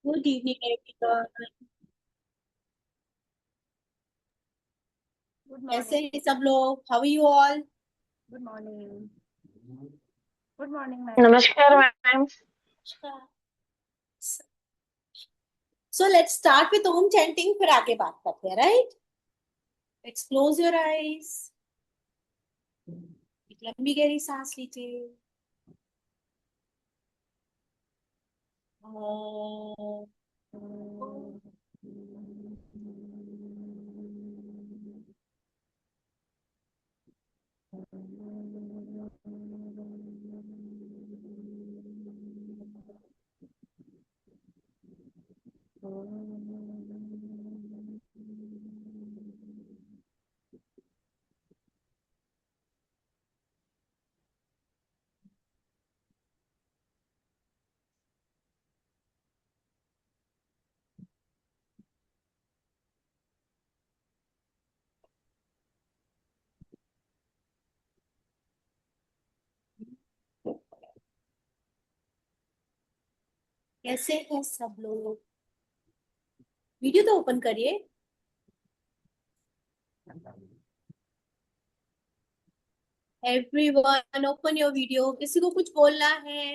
Good evening, everyone. Good कैसे morning. हैं सब लोग? How are you all? Good morning. Good morning ma'am. नमस्कार ma'am. So let's start with Om chanting, फिर आगे बात करते हैं, right? Let's close your eyes. एक लंबी गहरी सांस लीजिए। ओम। कैसे हैं सब लोग? वीडियो तो ओपन करिए। Everyone open your video. किसी को कुछ बोलना है?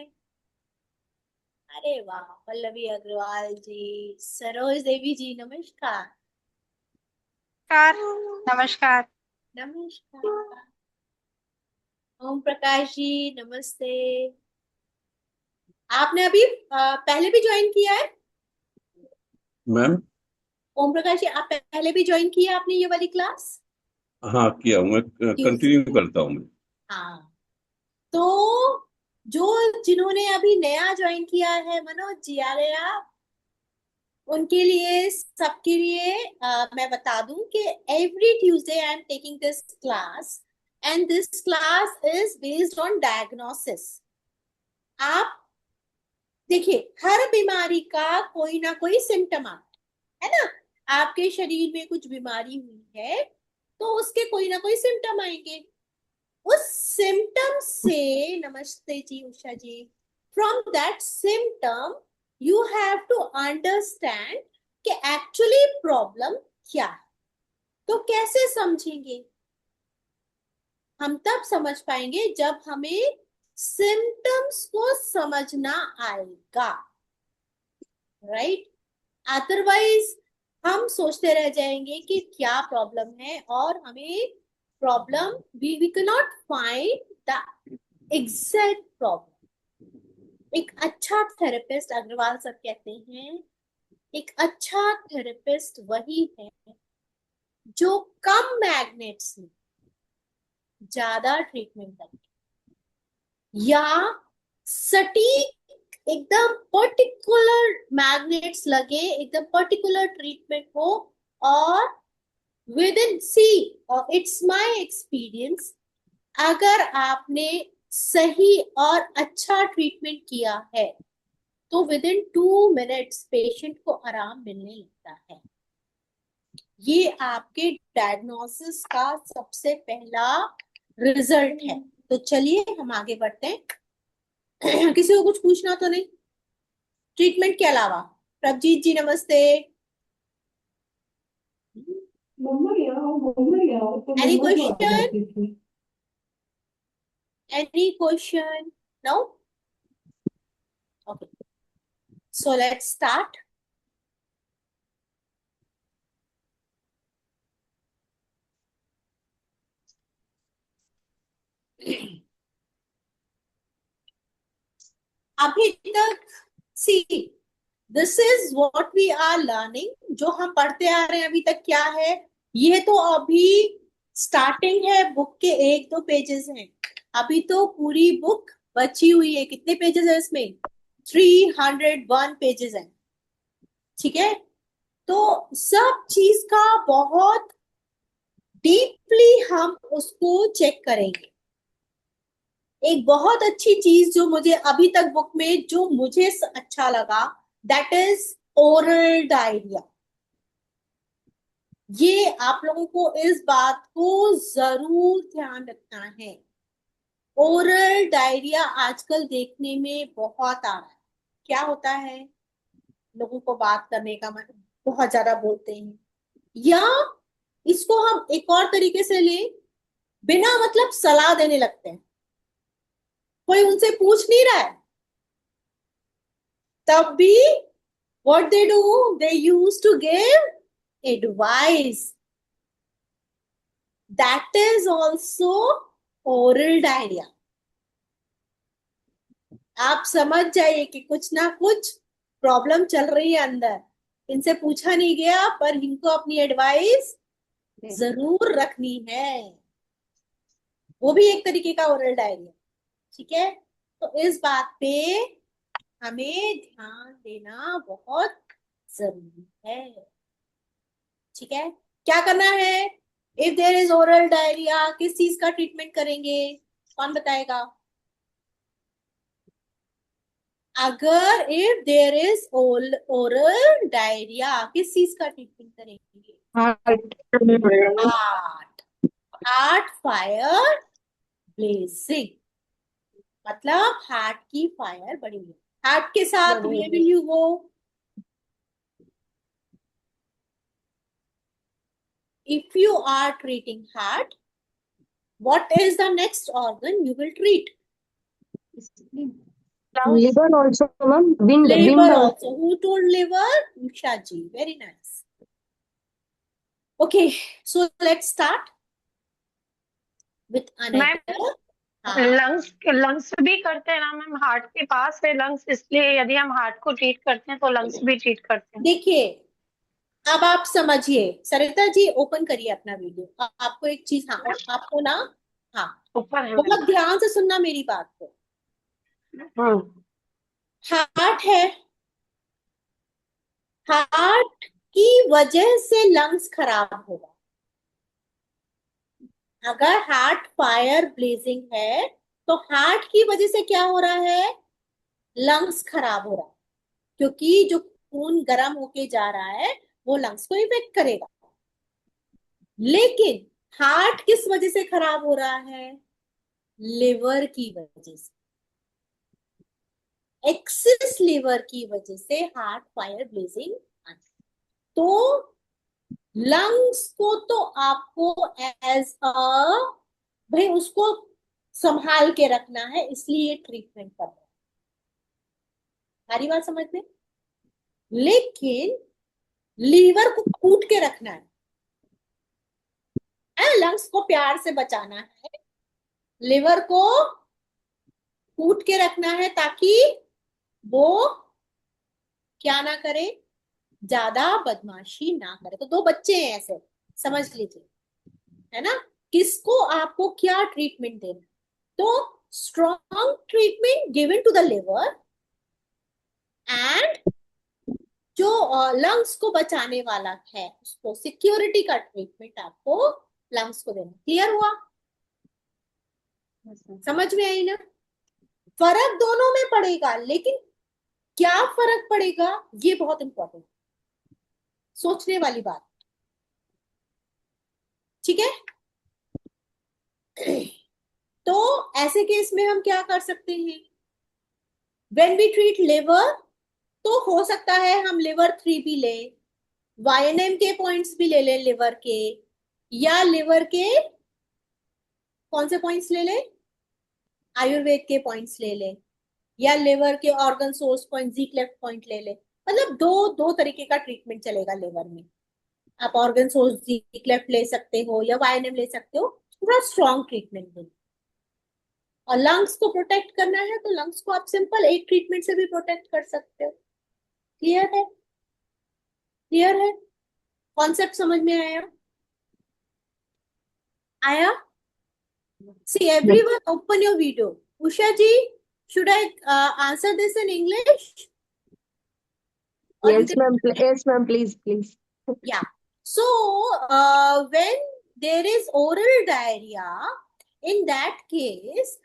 अरे वाह, पल्लवी अग्रवाल जी, सरोज देवी जी, नमस्कार। नमस्कार। नमस्कार। ओम प्रकाश जी, नमस्ते। आपने अभी पहले भी ज्वाइन किया है? मैम। ओम प्रकाश जी, आप पहले भी ज्वाइन किया आपने ये वाली क्लास? हाँ, किया हूँ मैं। कंटिन्यू करता हूँ मैं। हाँ। तो जो जिन्होंने अभी नया ज्वाइन किया है, मनोज जी आ गए आप? उनके लिए, सबके लिए मैं बता दूं कि every Tuesday I am taking this class and this class is based on diagnosis. आप देखिए, हर बीमारी का कोई ना कोई सिम्टम आता है ना। आपके शरीर में कुछ बीमारी हुई है तो उसके कोई ना कोई सिम्टम आएंगे। उस सिम्टम से, नमस्ते ji Usha ji, from that symptom you have to understand कि एक्चुअली प्रॉब्लम क्या है। तो कैसे समझेंगे? हम तब समझ पाएंगे जब हमें सिम्टम्स को समझना आएगा, राइट? अदरवाइज हम सोचते रह जाएंगे कि क्या प्रॉब्लम है और हमें problem we can not find the exact problem. एक अच्छा थेरेपिस्ट, अग्रवाल सर कहते हैं, एक अच्छा थेरेपिस्ट वही है जो कम मैग्नेट्स में ज्यादा ट्रीटमेंट करे, या सटीक एकदम पर्टिकुलर मैग्नेट्स लगे, एकदम पर्टिकुलर ट्रीटमेंट हो। और विद इन सी, और इट्स माय एक्सपीरियंस, अगर आपने सही और अच्छा ट्रीटमेंट किया है तो विद इन 2 मिनट्स पेशेंट को आराम मिलने लगता है। ये आपके डायग्नोसिस का सबसे पहला रिजल्ट है। तो चलिए हम आगे बढ़ते हैं। किसी को कुछ पूछना तो नहीं ट्रीटमेंट के अलावा? प्रभजीत जी नमस्ते। Any question? Any question? No? Okay, so let's start. अभी तक see, this is what we are learning. जो हम पढ़ते आ रहे हैं अभी तक क्या है? ये तो अभी स्टार्टिंग है, बुक के 1-2 पेजेस हैं। अभी तो पूरी बुक बची हुई है। कितने पेजेस है इसमें? 301 पेजेस हैं, ठीक है? तो सब चीज का बहुत डीपली हम उसको चेक करेंगे। एक बहुत अच्छी चीज जो मुझे अभी तक बुक में जो मुझे अच्छा लगा, दैट इज ओरल डायरिया। ये आप लोगों को इस बात को जरूर ध्यान रखना है। ओरल डायरिया आजकल देखने में बहुत आ रहा है। क्या होता है? लोगों को बात करने का मन, बहुत ज्यादा बोलते हैं, या इसको हम एक और तरीके से ले, बिना मतलब सलाह देने लगते हैं, कोई उनसे पूछ नहीं रहा है, तब भी what they do, they used to give advice. That is also oral diarrhea. आप समझ जाइए कि कुछ ना कुछ प्रॉब्लम चल रही है अंदर, इनसे पूछा नहीं गया पर इनको अपनी एडवाइस जरूर रखनी है, वो भी एक तरीके का ओरल डायरिया। ठीक है, तो इस बात पे हमें ध्यान देना बहुत जरूरी है। ठीक है, क्या करना है? If there is oral diarrhoea, किस चीज का ट्रीटमेंट करेंगे? कौन बताएगा? अगर if there is oral diarrhoea, किस चीज का ट्रीटमेंट करेंगे? Heart. Heart. Heart fire blessing, मतलब हार्ट की फायर बढ़ेगी। हार्ट के साथ way will you go? If you are treating heart, what is the next organ you will treat? Liver also, ma'am. Wind. Liver also. Who told liver? Usha ji. Very nice. Okay, so let's start with ma'am another. Lungs भी करते हैं ना ma'am, heart के पास है lungs, इसलिए यदि हम heart को ट्रीट करते हैं तो लंग्स भी ट्रीट करते हैं। देखिए, अब आप समझिए, सरिता जी ओपन करिए अपना वीडियो। आपको एक चीज, हाँ, आपको ना, हाँ, ऊपर है बहुत ध्यान से सुनना मेरी बात को। हार्ट है, हार्ट की वजह से लंग्स खराब होगा। अगर हार्ट फायर ब्लेजिंग है तो हार्ट की वजह से क्या हो रहा है? लंग्स खराब हो रहा है, क्योंकि जो खून गर्म होके जा रहा है वो लंग्स को इफेक्ट करेगा। लेकिन हार्ट किस वजह से खराब हो रहा है? लिवर की वजह से, एक्सेस लिवर की वजह से हार्ट फायर ब्लेजिंग। तो लंग्स को तो आपको एज अ, भाई उसको संभाल के रखना है, इसलिए ट्रीटमेंट कर रहे हैं। सारी बात समझ में? लेकिन लीवर को कूट के रखना है, लंग्स को प्यार से बचाना है, लिवर को कूट के रखना है ताकि वो क्या ना करे, ज्यादा बदमाशी ना करे। तो दो बच्चे हैं ऐसे, समझ लीजिए, है ना? किसको आपको क्या ट्रीटमेंट देना? तो strong treatment given to the liver, and जो लंग्स को बचाने वाला है उसको सिक्योरिटी का ट्रीटमेंट आपको लंग्स को देना। क्लियर हुआ? समझ में आई ना? फर्क दोनों में पड़ेगा, लेकिन क्या फर्क पड़ेगा ये बहुत इंपॉर्टेंट, सोचने वाली बात। ठीक है, तो ऐसे केस में हम क्या कर सकते हैं? व्हेन वी ट्रीट लिवर, तो हो सकता है हम लिवर 3 भी ले, वाईएनएम के पॉइंट्स भी ले ले लिवर के, या लिवर के कौन से पॉइंट्स ले ले? आयुर्वेद के पॉइंट्स ले ले, या लिवर के ऑर्गन सोर्स पॉइंट, जी क्लेफ्ट पॉइंट ले ले। मतलब दो दो तरीके का ट्रीटमेंट चलेगा लिवर में। आप ऑर्गन सोर्स जी क्लेफ्ट ले सकते हो या वाईएनएम ले सकते हो, पूरा स्ट्रॉन्ग ट्रीटमेंट देना। और लंग्स को प्रोटेक्ट करना है तो लंग्स को आप सिंपल एक ट्रीटमेंट से भी प्रोटेक्ट कर सकते हो। क्लियर है? क्लियर है? कॉन्सेप्ट समझ में आया? आया? See, everyone, open your video. Usha ji, should I answer this in English? Or Yes, ma'am. Yes, ma'am. Please, please. Yeah. So, when there is oral diarrhea, in that case,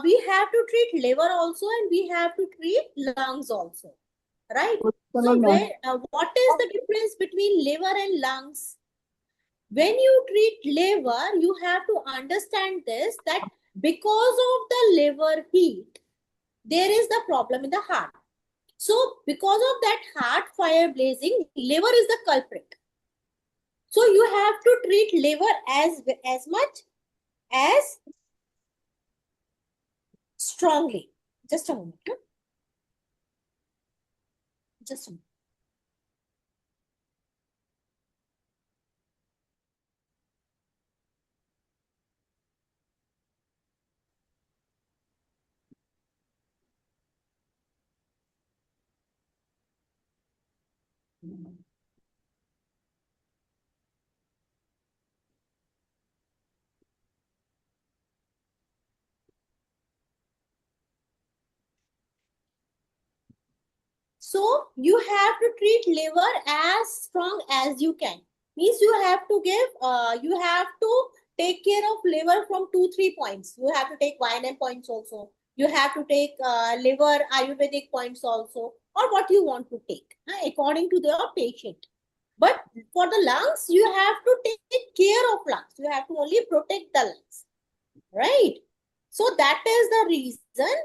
we have to treat liver also, and we have to treat lungs also, right? So, what is the difference between liver and lungs? When you treat liver, you have to understand this, that because of the liver heat, there is the problem in the heart. So because of that heart fire blazing, liver is the culprit. So you have to treat liver as much as strongly. Just a moment. Huh? Just a moment. So you have to treat liver as strong as you can. Means you have to you have to take care of liver from 2-3 points. You have to take YNM points also. You have to take liver Ayurvedic points also, or what you want to take according to your patient. But for the lungs, you have to take care of lungs. You have to only protect the lungs, right? So that is the reason.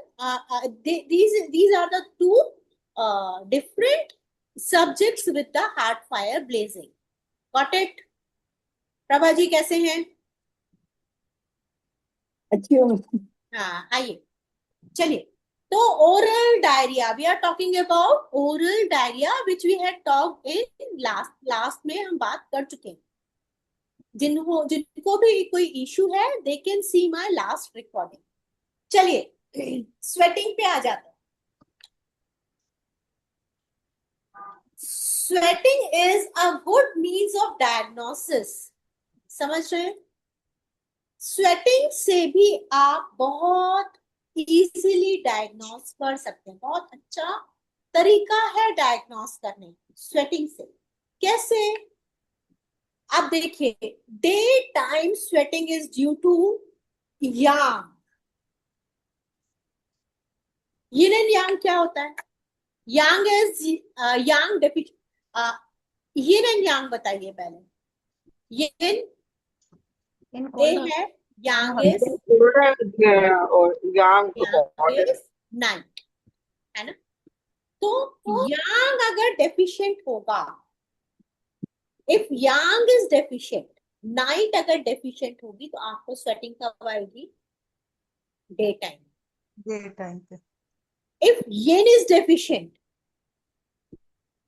These are the two different subjects with the heart fire blazing. Got it? Prabha ji कैसे हैं? अच्छी हो। हाँ आइए चलिए. तो oral diarrhea, we are talking about oral diarrhea which we had talked in last में हम बात कर चुके हैं. जिनको भी कोई इशू है they can see my last recording. चलिए स्वेटिंग पे आ जाते हैं. Sweating is a good means of diagnosis. समझ रहे हैं? स्वेटिंग से भी आप बहुत इजीली डायग्नोस कर सकते हैं. बहुत अच्छा तरीका है डायग्नोस करने स्वेटिंग से. कैसे? आप देखिए, day time sweating is due to yang. Yin and yang क्या होता है? Yang is yang deficient. Yin and yang बताइए पहले. यिन डे है, यांग इज नाइट, है ना? तो यांग अगर डेफिशिएंट होगा, if Yang is deficient, night अगर डेफिशिएंट होगी तो आपको स्वेटिंग कब आएगी? डे टाइम पे। इफ येन इज डेफिशिएंट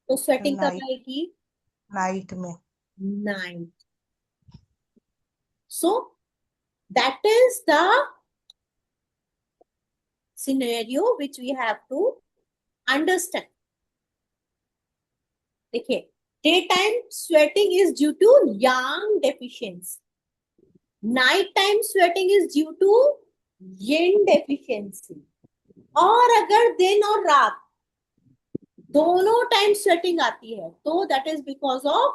तो स्वेटिंग कब आएगी? नाइट में। Night. So that is the scenario which we have to understand. देखिए, daytime sweating is due to yang deficiency. Nighttime sweating is due to yin deficiency. और अगर दिन और रात दोनों टाइम स्वेटिंग आती है तो that is because of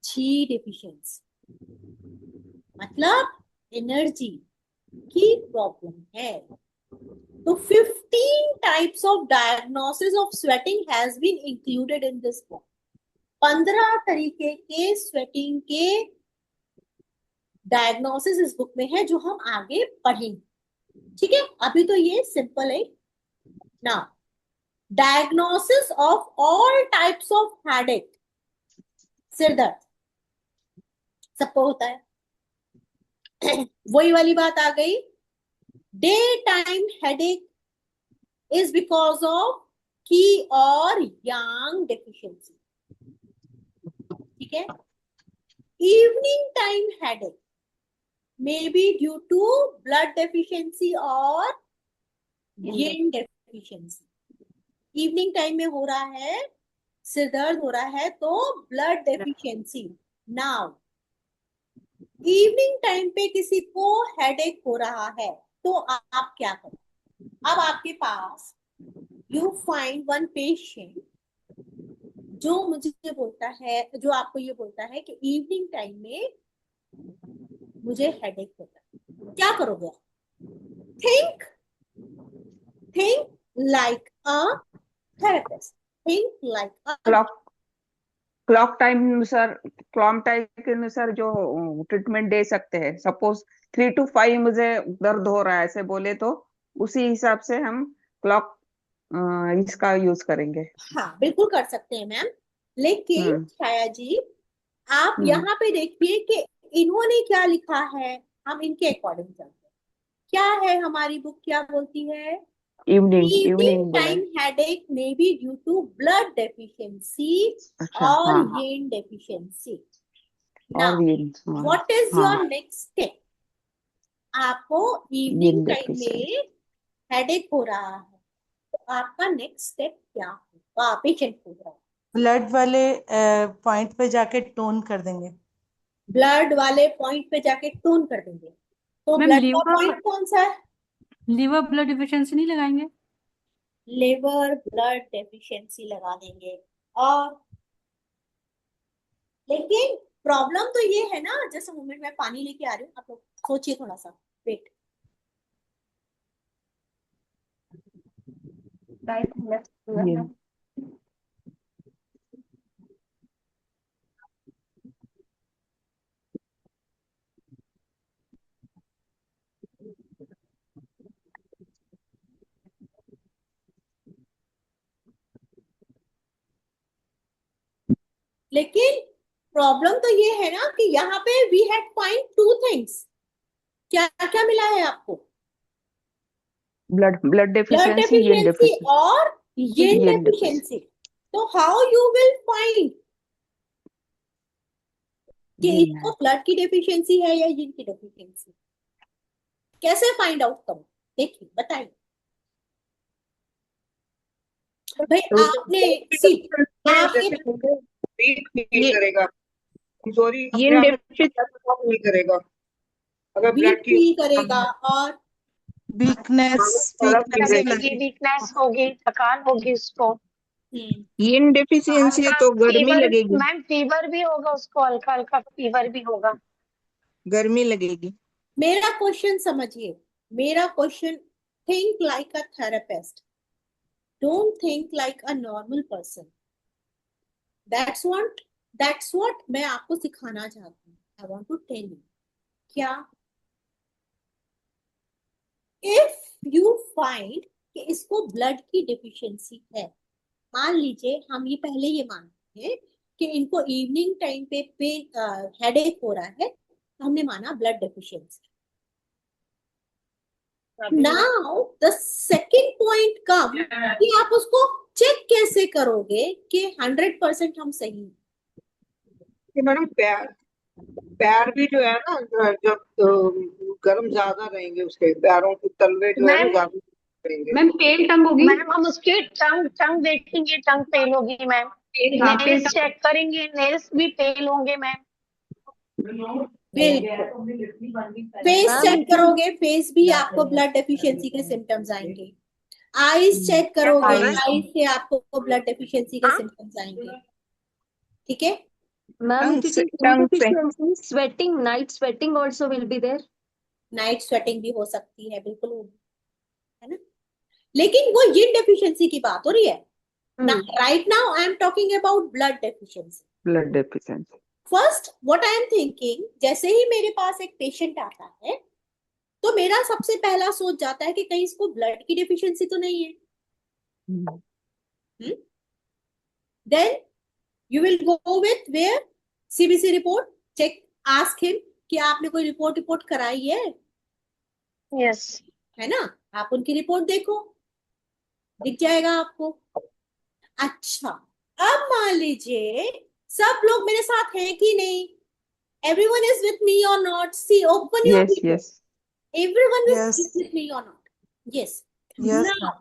chi deficiency. मतलब एनर्जी की प्रॉब्लम है. तो 15 types of diagnosis of sweating has been included in this book. 15 तरीके के स्वेटिंग के डायग्नोसिस इस बुक में है जो हम आगे पढ़ेंगे. ठीक है, अभी तो ये सिंपल है. Now diagnosis of all types of headache. सिर दर्द सबको होता है. वही वाली बात आ गई. Day time headache is because of qi और यांग डेफिशिएंसी. ठीक है. Evening time headache may be due to blood deficiency और यिन डेफिशिएंसी. इवनिंग टाइम में हो रहा है, सिर दर्द हो रहा है तो blood deficiency. Now evening time पे किसी को हेडेक हो रहा है तो आप क्या करें? अब आपके पास यू फाइंड वन पेशेंट जो मुझे बोलता है, जो आपको ये बोलता है कि इवनिंग टाइम में मुझे हेडेक होता है. क्या करोगे? Think like a therapist. Think like a clock time के अनुसार जो ट्रीटमेंट दे सकते हैं. सपोज 3 to 5 मुझे दर्द हो रहा है ऐसे बोले तो उसी हिसाब से हम क्लॉक इसका यूज करेंगे। हाँ बिल्कुल कर सकते हैं मैम। लेकिन हम्म छाया जी, आप हम्म यहाँ पे देखिए कि इन्होंने क्या लिखा है। हम इनके अकॉर्डिंग चलते हैं। क्या है हमारी बुक, क्या बोलती है? इवनिंग इवनिंग इवनिंग बोला है। Time headache may be due to blood deficiency अच्छा और हाँ। Yin deficiency. और नाउ ये हाँ। व्हाट इज हाँ योर नेक्स्ट स्टेप? आपको ये इवनिंग टाइम डेफिशिएंसी। में हेडेक हो रहा है, तो आपका नेक्स्ट स्टेप क्या होगा? पेशेंट पूछ रहा है। ब्लड वाले पॉइंट पे जाके टोन कर देंगे। ब्लड वाले पॉइंट पे जाके टोन कर देंगे। तो मैम ब्लड का लीवर पॉइंट कौन सा है? लीवर ब्लड डिफिशिएंसी नहीं लगाएंगे? लिवर ब्लड डेफिशिएंसी लगा देंगे। और लेकिन प्रॉब्लम तो ये है ना, जैसे मोमेंट में पानी लेके आ रही हूँ, आप लोग सोचिए थोड़ा सा। वेट। ये लेकिन प्रॉब्लम तो ये है ना कि यहाँ पे we had find two things. क्या क्या मिला है आपको? Blood blood blood deficiency yin deficiency deficiency और येन येन डेफिशिएंसी। डेफिशिएंसी। तो हाउ यू विल फाइंड कि येन इसको ब्लड की डेफिशिएंसी है या येन की डेफिशिएंसी? कैसे फाइंड आउट करो? देखिए बताइए भाई। आपने सी आप ये वीक फील ये करेगा, कमजोरी अपने येन आप में डेफिशिएंसी। महसूस नहीं करेगा अगर वीक ब्लड की फील कम करेगा है। और वीकनेस सारा फील वीकनेस रहेगी। लगेगी, लगेगी। वीकनेस होगी, थकान होगी उसको। येन डेफिशिएंसी है हल्का तो गर्मी फीवर, लगेगी। मैम फीवर भी होगा उसको, हल्का हल्का फीवर भी होगा। गर्मी लगेगी। मेरा क्वेश्चन समझिए। मेरा question, think like a therapist, don't think like a normal person. That's what मैं आपको सिखाना चाहती हूँ। I want to tell you. क्या? इफ यू फाइंड कि इसको ब्लड की डिफिशियंसी है, मान लीजिए हम ये पहले ये मानते हैं कि इनको इवनिंग टाइम पे हेडेक हो रहा है, तो हमने माना blood deficiency. Now the second point come कि आप उसको चेक कैसे करोगे कि 100% हम सही हैं? कि मैडम पैर पैर भी जो है ना, जब गर्म ज्यादा रहेंगे, उसके पैरों के तलवे जो है ना मैम ज्यादा रहेंगे। मैम पेल टंग होगी। मैम हम उसकी टंग टंग देखेंगे, टंग पेल होगी मैम। हाँ पेल नेल्स चेक करेंगे, नेल्स भी पेल होंगे मैम। बिल्कुल। फेस चेक करोगे, फेस भी आपको ब्लड डेफिशिएंसी के सिम्टम्स आएंगे। आईज चेक करोगे, आईज, आईज से आपको ब्लड डेफिशिएंसी के हाँ सिम्टम्स आएंगे। ठीक है। Ma'am, टंग it is से an टंग से indeficiency. Sweating, night sweating also will be there. Night sweating भी हो सकती है, बिल्कुल होगी, है ना। लेकिन वो यिन डेफिशिएंसी की बात हो रही है ना। Right now I am talking about blood deficiency. Blood deficiency. First what I am thinking, जैसे ही मेरे पास एक पेशेंट आता है तो मेरा सबसे पहला सोच जाता है कि कहीं इसको ब्लड की डेफिशिएंसी तो नहीं है। Then you will go with where CBC report, check, ask him कि आपने कोई रिपोर्ट कराई है? यस। है ना। आप उनकी रिपोर्ट देखो, दिख जाएगा आपको। अच्छा, अब मान लीजिए सब लोग मेरे साथ हैं कि नहीं? Everyone is with me or not? See, open your yes report. Yes everyone yes is with me or not? Yes. Yes now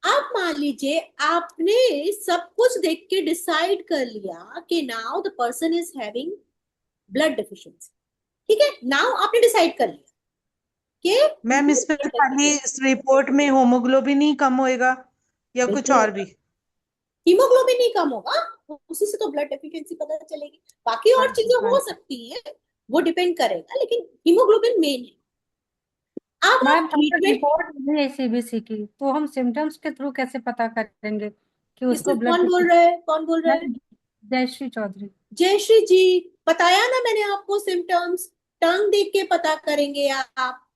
अब मान लीजिए आपने सब कुछ देख के डिसाइड कर लिया कि now the person is having blood deficiency. ठीक है, नाउ आपने डिसाइड कर लिया कि मैम, इस पे खाली इस रिपोर्ट में होमोग्लोबिन ही कम होएगा या कुछ और भी? हीमोग्लोबिन नहीं कम होगा, उसी से तो ब्लड डेफिशिएंसी पता चलेगी। बाकी हाँ और जी, चीजें हाँ हो जी। सकती हैं, वो डिपेंड करेगा, लेकिन हीमोग्लोबिन मेन है। अब मैम आप हमको ट्रीटमेंट, रिपोर्ट नहीं है सीबीसी की, तो हम सिम्टम्स के थ्रू कैसे पता करेंगे कि उसको ब्लड कौन बोल रहे हैं? कौन बोल रहे हैं? मैम जयश्री चौधरी। जयश्री जी, बताया ना मैंने आपको सिम्टम्स। टंग देख के पता करेंगे आप,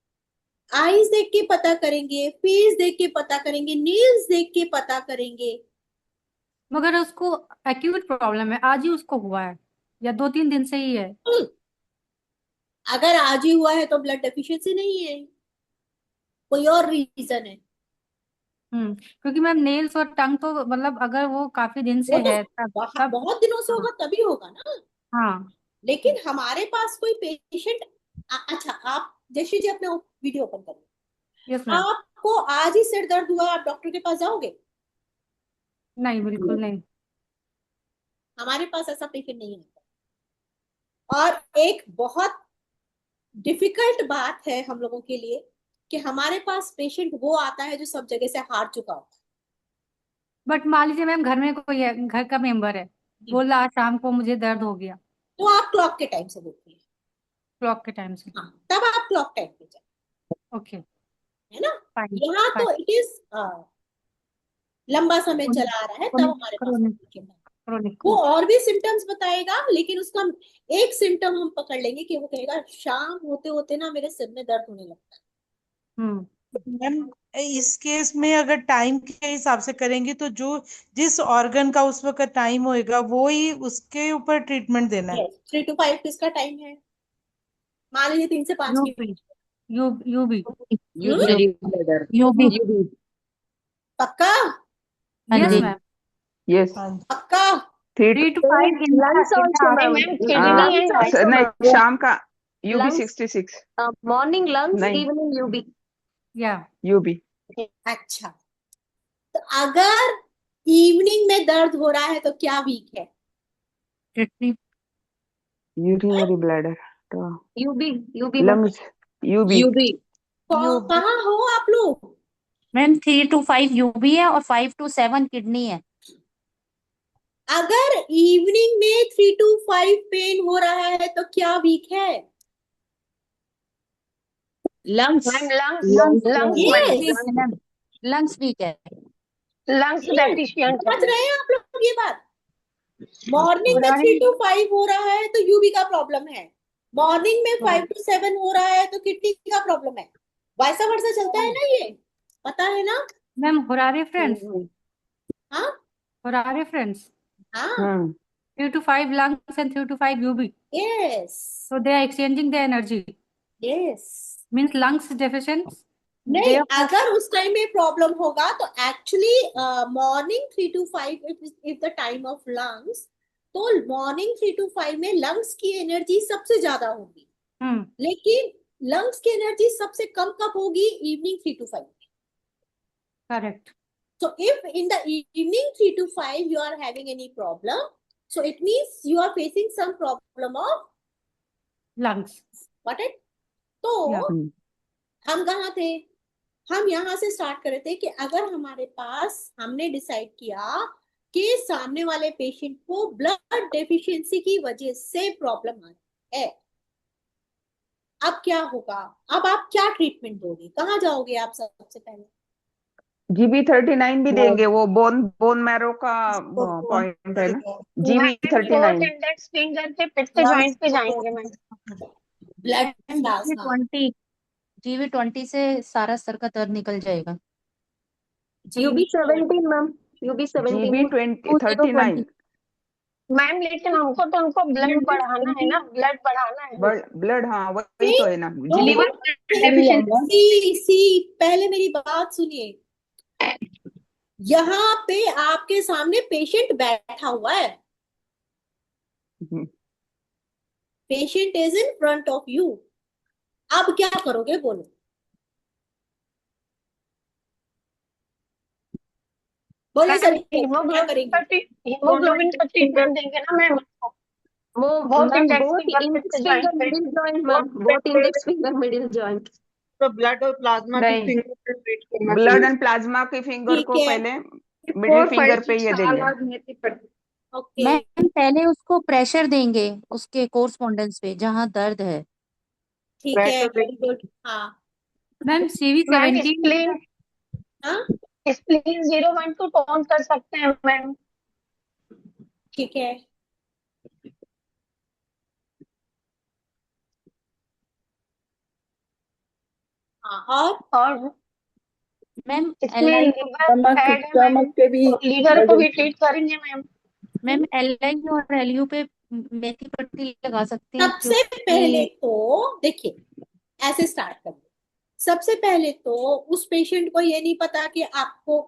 आईज देख के पता करेंगे, फेस देख के पता करेंगे, नेल्स देख के पता करेंगे। मगर उसको एक्यूट प्रॉब्लम है, आज ही उसको हुआ है या 2-3 दिन से ही है? अगर आज ही हुआ है तो ब्लड डेफिशिएंसी नहीं है, कोई और रीजन है। क्योंकि मैम नेल्स और टंग तो मतलब अगर वो काफी दिन वो से तो है तब तब बहुत दिनों से हाँ होगा तभी होगा ना। हाँ। लेकिन हमारे पास कोई पेशेंट, अच्छा आप जयश्री जी अपने वीडियो ओपन करो। Yes ma'am. आपको आज ही सिर दर्द हुआ, आप डॉक्टर के पास जाओगे? नहीं बिल्कुल नहीं। हमारे पास ऐसा पेशेंट नहीं है। और एक बहुत डिफिकल्ट बात है हम लोगों के लिए कि हमारे पास पेशेंट वो आता है जो सब जगह से हार चुका होता बट मान लीजिए मैम घर में कोई है, घर का मेंबर है, है। बोला आज शाम को मुझे दर्द हो गया। तो आप क्लॉक के टाइम से देखिए। क्लॉक के टाइम से। हाँ, तब आप क्लॉक टाइम पे जाए, ओके है ना। फाइन यहाँ फाइन। तो इट इज लंबा समय चला आ रहा है, तब हमारे पास क्रोनिक patient है। क्रोनिक। वो और भी सिम्टम्स बताएगा, लेकिन उसका एक सिम्टम हम पकड़ लेंगे कि वो कहेगा शाम होते होते ना मेरे सिर में दर्द होने लगता हम्म। मैम इस केस में अगर टाइम के हिसाब से करेंगे तो जो जिस ऑर्गन का उस वक्त टाइम होएगा वो ही उसके ऊपर ट्रीटमेंट देना है। है। यस, 3 to 5 किसका टाइम है? मान लीजिए 3 से 5 की। UB UB hmm? UB bladder. UB. UB. पक्का? हाँ यस जी। मैम। यस। हाँ पक्का? 3 to 3 to 5 in lungs the also अरे ma'am, ma'am kidney lungs and also नहीं मैम, शाम का यूबी लंग्स 66। मॉर्निंग लंग्स, नहीं इवनिंग यूबी। या यूबी। अच्छा, तो अगर इवनिंग में दर्द हो रहा है तो क्या वीक है? किडनी। यूरिनरी ब्लैडर तो UB, UB ma'am. Lungs UB. UB. UB कहाँ हो आप लोग? मैम 3 to 5 यूबी है और 5 to 7 किडनी है। अगर इवनिंग में 3 to 5 पेन हो रहा है तो क्या वीक है? Lungs. Ma'am lungs, lungs lungs ma'am, yes, weak है मैम, लंग्स वीक है। लंग्स डेफिशिएंट है समझ मैम। रहे हैं आप लोग ये बात? मॉर्निंग में मुरारी 3 to 5 हो रहा है तो यूबी का प्रॉब्लम है, मॉर्निंग में 5 to 7 हो रहा है तो किडनी का प्रॉब्लम है। वैसा वर्षा चलता है ना, ये पता है ना? मैम होरारे फ्रेंड्स, हाँ होरारे फ्रेंड्स हाँ, 3 to 5 lungs and 3 to 5 UV. Yes So they are exchanging the energy. Yes. Means lungs deficient. नहीं, Therefore, अगर उस टाइम में प्रॉब्लम होगा तो actually morning 3 to 5 if the time of lungs, तो मॉर्निंग 3 to 5 में लंग्स की एनर्जी सबसे ज्यादा होगी। लेकिन लंग्स की एनर्जी सबसे कम कब होगी? Evening 3 to 5। correct. So if in the evening 3 to 5 you are having any problem, so it means you are facing some problem of Lungs. what it? तो Yeah. हम कहाँ थे? हम यहाँ से स्टार्ट कर रहे थे कि अगर हमारे पास, हमने डिसाइड किया कि सामने वाले पेशेंट को ब्लड डेफिशिएंसी की वजह से प्रॉब्लम आ रही है, अब क्या होगा? अब आप क्या ट्रीटमेंट दोगे? कहाँ जाओगे आप सबसे पहले? जीबी 39 भी देंगे, वो बोन बोन मैरो का पॉइंट है ना। GB ma'am 39 fourth index finger के पिट्ट जॉइंट पे जाएंगे ma'am. Blood ma'am plasma. GV20 से सारा सर का दर्द निकल जाएगा। UB 17 ma'am, UB 17। GB 39 ma'am लेकिन हमको तो उनको ब्लड बढ़ाना है ना, ब्लड बढ़ाना है। ब्लड। हाँ वही तो है ना जीबी लिवर सी सी पहले मेरी बात सुनिए। यहाँ पे आपके सामने पेशेंट बैठा हुआ है, patient is in front of you. अब क्या करोगे बोलो? बोलो सर, क्या करेंगे? हीमोग्लोबिन का ट्रीटमेंट देंगे ना मैम। वो both ma'am index both finger index पिट्ट फिंगर जॉइंट पे। Middle joint ma'am, both index finger middle joint. तो ब्लड और प्लाज्मा की नहीं, फिंगर पे ट्रीट करना ब्लड चाहिए। एंड प्लाज्मा की फिंगर ठीक को है, पहले मिडिल फिंगर पे ये देंगे। ओके मैम पहले उसको प्रेशर देंगे उसके कोरस्पोंडेंस पे जहाँ दर्द है। ठीक है, प्रेशर वेरी गुड। हाँ मैम CV मैम 17। स्प्लीन, हाँ, स्प्लीन 0 1 2 काउंट कर सकते हैं मैम। ठीक है। हाँ, और मैम इसमें एल लीवर ऐड है मैम, के भी तो लीवर को भी ट्रीट करेंगे मैम। मैम LI और LU पे मेथी पट्टी लगा सकते हैं, सबसे पहले क्योंकि तो देखिए, ऐसे स्टार्ट करिए। सबसे पहले तो उस पेशेंट को ये नहीं पता कि आपको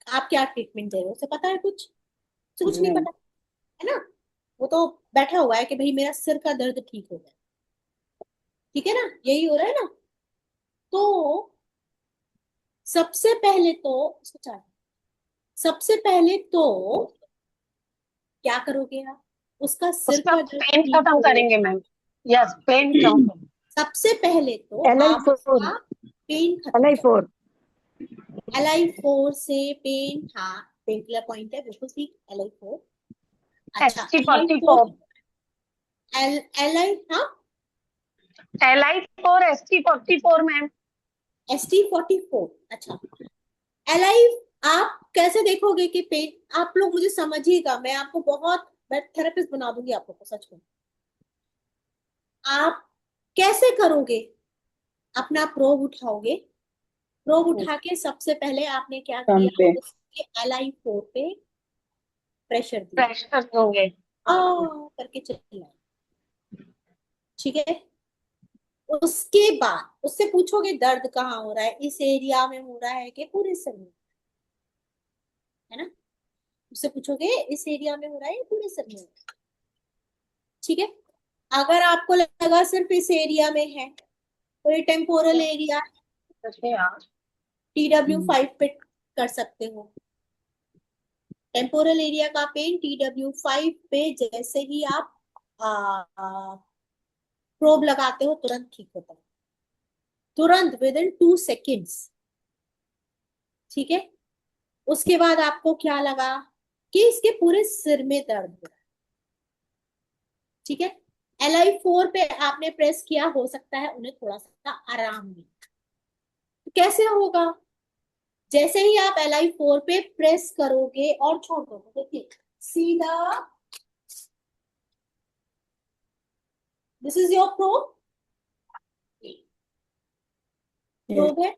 आप क्या ट्रीटमेंट दे रहे हो, उसे पता है कुछ नहीं नहीं। पता, है ना। वो तो बैठा हुआ है कि भाई मेरा सिर का दर्द ठीक हो जाए, ठीक है ना, यही हो रहा है ना। तो सबसे पहले तो उसको सबसे पहले तो क्या करोगे आप, उसका सिर उसका का दर्द पेन ठीक खत्म हो। करेंगे मैम। यस, पेन कम करेंगे। सबसे पहले तो आप LI4 उसका पेन खत्म करो। LI4 LI4 से पेन, हाँ पेन किलर पॉइंट है, बिल्कुल ठीक, LI4। अच्छा, LI4 ST44 LI, हाँ LI4 ST44 मैम। ST44। अच्छा, LI आप कैसे देखोगे कि पेन, आप लोग मुझे समझिएगा, मैं आपको बहुत, मैं थेरेपिस्ट बना दूंगी आप लोग को, सच में। आप कैसे करोगे, अपना प्रोब उठाओगे, प्रोब उठा के सबसे पहले आपने क्या कम किया, पे उसके LI4 पे प्रेशर दिया, प्रेशर दोगे। आ करके चलना, ठीक है। उसके बाद उससे पूछोगे दर्द कहाँ हो रहा है, इस एरिया में हो रहा है कि पूरे शरीर में, है ना। उससे पूछोगे इस एरिया में हो रहा है या पूरे शरीर में, ठीक है। अगर आपको लगा सिर्फ इस एरिया में है तो ये टेम्पोरल एरिया TW5 पे कर सकते हो। टेम्पोरल एरिया का पेन TW5 पे जैसे ही आप प्रोब लगाते हो तुरंत ठीक होता है, तुरंत विद इन 2 सेकेंड्स, ठीक है। उसके बाद आपको क्या लगा कि इसके पूरे सिर में दर्द हो रहा है, ठीक है। LI4 पे आपने प्रेस किया, हो सकता है उन्हें थोड़ा सा आराम मिले। तो कैसे होगा, जैसे ही आप LI4 पे प्रेस करोगे और छोड़ दोगे, देखिए सीधा, this is your probe, probe है।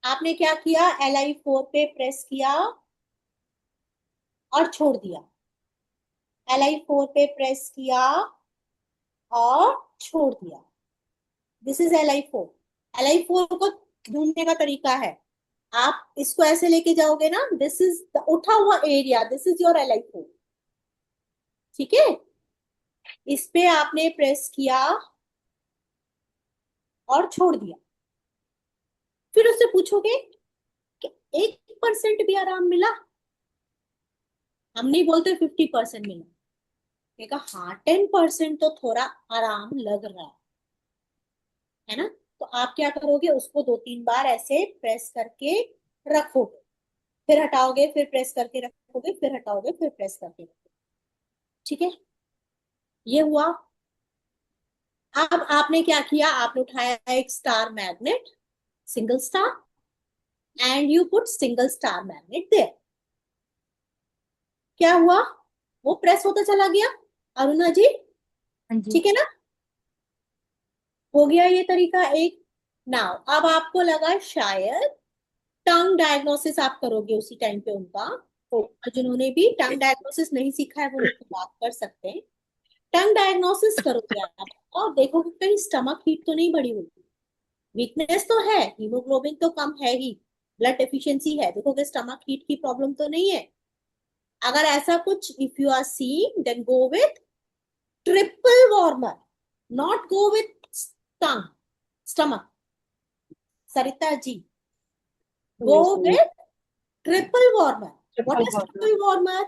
आपने क्या किया, LI4 पे प्रेस किया और छोड़ दिया, LI4 पे प्रेस किया और छोड़ दिया, दिस इज LI4। LI4 को ढूंढने का तरीका है, आप इसको ऐसे लेके जाओगे ना, दिस इज द उठा हुआ area, this is your LI4, ठीक है। इस पे आपने प्रेस किया और छोड़ दिया, फिर उससे पूछोगे कि 1% भी आराम मिला, हम नहीं बोलते 50% मिला, कहेगा हाँ 10% तो थोड़ा आराम लग रहा है ना। तो आप क्या करोगे, उसको 2-3 बार ऐसे प्रेस करके रखोगे, फिर हटाओगे, फिर प्रेस करके रखोगे, फिर हटाओगे, फिर प्रेस करके रखोगे, ठीक है। ये हुआ। अब आपने क्या किया, आपने उठाया एक star magnet, single star, and you put single star magnet there. क्या हुआ, वो प्रेस होता चला गया, अरुणा जी, हाँ जी। ठीक है ना। हो गया ये तरीका एक। नाउ अब आपको लगा शायद टंग डायग्नोसिस आप करोगे उसी टाइम पे उनका, और जिन्होंने भी टंग डायग्नोसिस नहीं सीखा है वो मुझसे बात कर सकते हैं। टंग डायग्नोसिस करोगे आप और देखोगे कहीं स्टमक हीट तो नहीं बढ़ी हुई, वीकनेस तो है, हीमोग्लोबिन तो कम है ही, ब्लड डेफिशिएंसी है, देखोगे स्टमक हीट की प्रॉब्लम तो नहीं है। अगर ऐसा कुछ if you are seeing then go with triple warmer, not go with tongue stomach, Sarita ji, go with triple warmer. What is triple warmer,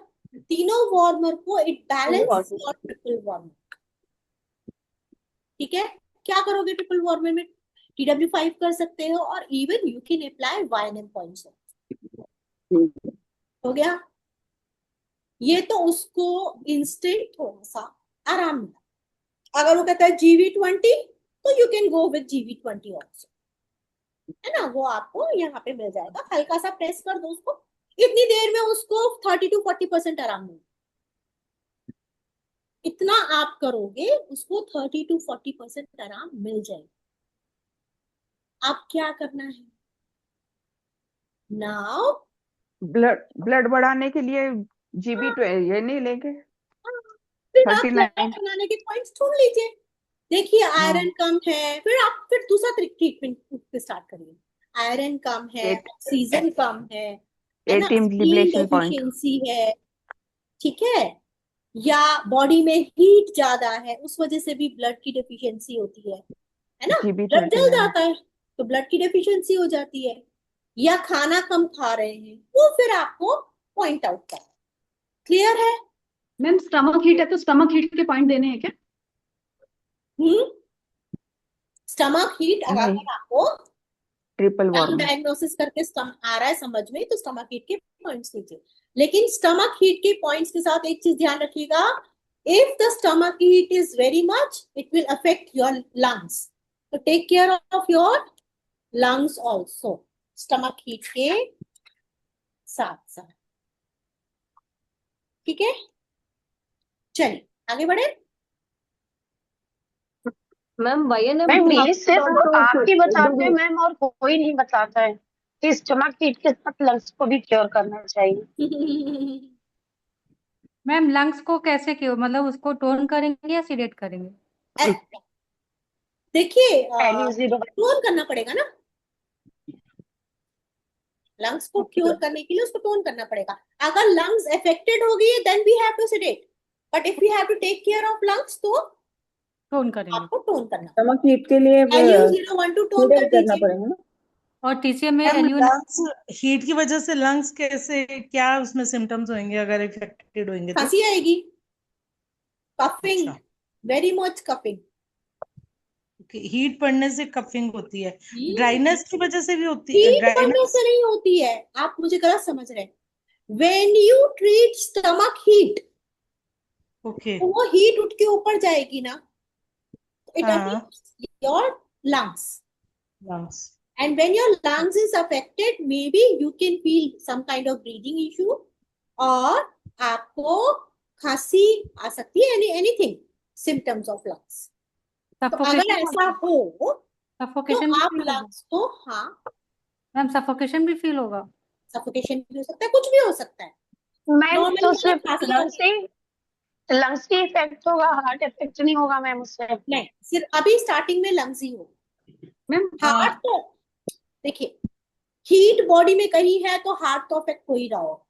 तीनों वार्मर को इट बैलेंस और ट्रिपल वार्मर, ठीक है। क्या करोगे ट्रिपल वार्मर में, TW5 कर सकते हो और even you can apply YNM points, हो गया। ये तो उसको इंस्टेंट थोड़ा सा आराम मिला। अगर वो कहता है GV20 तो you can go with GV20 also, है ना, वो आपको यहाँ पे मिल जाएगा, हल्का सा प्रेस कर दो उसको, इतनी देर में उसको 30-40% आराम मिलेगा। इतना आप करोगे उसको 30-40% आराम मिल जाएगा। अब क्या करना है नाउ? ब्लड बढ़ाने के लिए GB ये नहीं लेंगे? फिर आप 39। बनाने के पॉइंट्स ढूंढ लीजिए। देखिए आयरन कम है, फिर दूसरा ट्रीटमेंट स्टार्ट करिए। आयरन कम है, ऑक्सीजन कम है ना, 18 स्टील लिबरेशन पॉइंट। डेफिशिएंसी है, ठीक है, या बॉडी में हीट ज्यादा है, उस वजह से भी ब्लड की डेफिशिएंसी होती है ना, GB ब्लड जल 39। जाता है तो ब्लड की डेफिशिएंसी हो जाती है, या खाना कम खा रहे हैं, वो फिर आपको पॉइंट आउट करना। क्लियर है? मैम स्टमक हीट है तो स्टमक हीट के पॉइंट देने हैं क्या? स्टमक हीट अगर नहीं, आपको ट्रिपल वार्म। डायग्नोसिस करके आ रहा है समझ में, तो स्टमक हीट के पॉइंट्स लीजिए। लेकिन स्टमक हीट के पॉइंट्स के साथ एक चीज ध्यान रखिएगा, if the stomach heat is very much it will affect your lungs, तो take care of your lungs also stomach heat के साथ साथ। ठीक है, चलिए आगे बढ़े। मैम YNM मैम हीट ये सिर्फ आप ही do बताते हैं we मैम, और कोई नहीं बताता है कि स्टमक हीट के साथ लंग्स को भी क्योर करना चाहिए। मैम लंग्स को कैसे क्यों, मतलब उसको टोन करेंगे या सीडेट करेंगे? देखिए LU0 टोन करना पड़ेगा ना, लंग्स को क्योर करने के लिए उसको टोन करना पड़ेगा। अगर लंग्स अफेक्टेड हो गई then we have to sedate, but if we have to take care of lungs तो टोन करेंगे। आपको टोन करना स्टमक हीट के लिए LU012 टोन कर करना दीजिए। पड़ेगा ना? और TCM में मैम LU लंग्स हीट की वजह से लंग्स कैसे, क्या उसमें सिम्टम्स होंगे अगर इफेक्टेड होंगे तो? खांसी आएगी, कफिंग, अच्छा, वेरी मच कफिंग। हीट पड़ने से कफिंग होती है, ड्राइनेस की वजह से भी होती है? हीट बढ़ने ड्राइनेस, से नहीं होती है, आप मुझे गलत समझ रहे हैं। When you treat stomach heat, okay, तो वो हीट उठ के ऊपर जाएगी ना, इट हाँ, affects your lungs, lungs, and when your lungs is affected maybe you can feel some kind of breathing issue, और आपको खांसी आ सकती है, एनीथिंग सिम्टम्स ऑफ लंग्स। तो अगर ऐसा हो तो सफोकेशन आप लंग्स को, हाँ मैम सफोकेशन भी फील होगा? सफोकेशन भी हो सकता है, कुछ भी हो सकता है। मैम नॉर्मली तो अगर सिर्फ खांसी लंग्स की इफेक्ट होगा, हार्ट इफेक्ट नहीं होगा मैम उससे? नहीं, सिर्फ अभी स्टार्टिंग में लंग्स ही हो, मैम हार्ट तो देखिए हीट बॉडी में कहीं है तो हार्ट तो अफेक्ट हो ही रहा हो,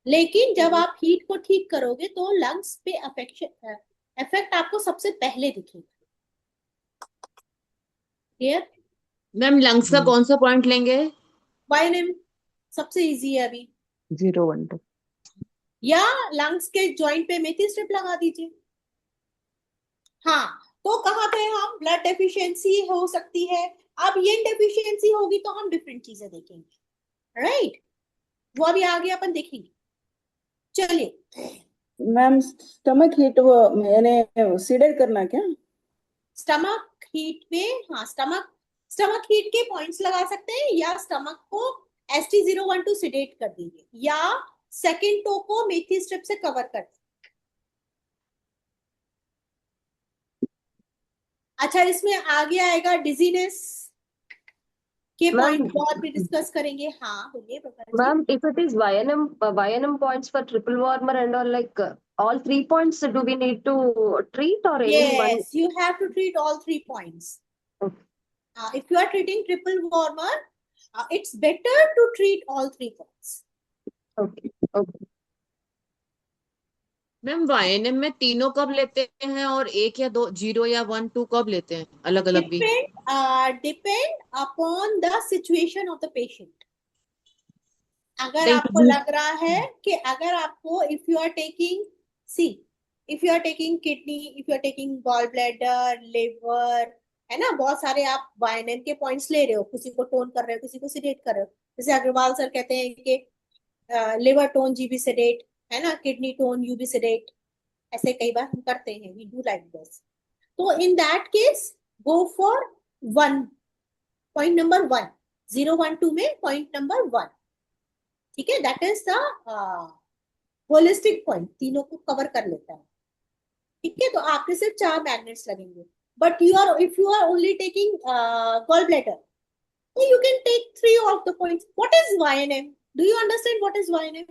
लेकिन जब आप हीट को ठीक करोगे तो लंग्स पे इफेक्ट आपको सबसे पहले दिखेगा। क्लियर? मैम लंग्स का कौन सा पॉइंट लेंगे? YNM सबसे इजी है अभी, 012। या लंग्स के जॉइंट पे मेथी स्ट्रिप लगा दीजिए। हाँ, तो कहाँ पे हम ब्लड डेफिशिएंसी हो सकती है, अब ये डेफिशिएंसी होगी तो हम डिफरेंट चीजें देखेंगे, राइट? वो अभी आगे अपन देखेंगे। चलिए मैम स्टमक हीट वो मैंने सीडेड करना क्या? स्टमक हीट में, हाँ स्टमक हीट के पॉइंट्स लगा सकते हैं, या स्टमक को ST012 सिडेट कर दीजिए, या सेकंड टो को मेथी स्ट्रिप से कवर कर दीजिए। अच्छा, इसमें आगे आएगा डिजीनेस के पॉइंट और भी डिस्कस करेंगे। हाँ बोलिए Prabha ji. Ma'am, if it is YNM points for triple warmer and all, like all 3 points, do we need to treat or any one? Yes, you have to treat all 3 points. If you are treating triple warmer, it's better to treat all 3 points. Okay, okay. Ma'am YNM में तीनों कब लेते हैं और 1 या 2, 0 या 1, 2 कब लेते हैं अलग अलग भी? Depend upon the situation of the patient. अगर नहीं, आपको लग रहा है कि अगर आपको if you are taking kidney, if you are taking gallbladder, liver, है ना, बहुत सारे आप YNM के पॉइंट्स ले रहे हो, किसी को टोन कर रहे हो, किसी को सिडेट कर रहे हो। जैसे अग्रवाल सर कहते हैं कि लिवर टोन GB सिडेट, है ना, किडनी टोन UB सिडेट, ऐसे कई बार हम करते हैं, वी डू लाइक दिस। तो in that case go for 1, point number 1, 012 में पॉइंट नंबर 1, ठीक है, that is the holistic point, तीनों को कवर कर लेता है। ठीक है, तो आपके सिर्फ 4 मैग्नेट्स लगेंगे, but if you are only taking gall bladder, You can take 3 of the points. What is YNM? Do you understand what is YNM?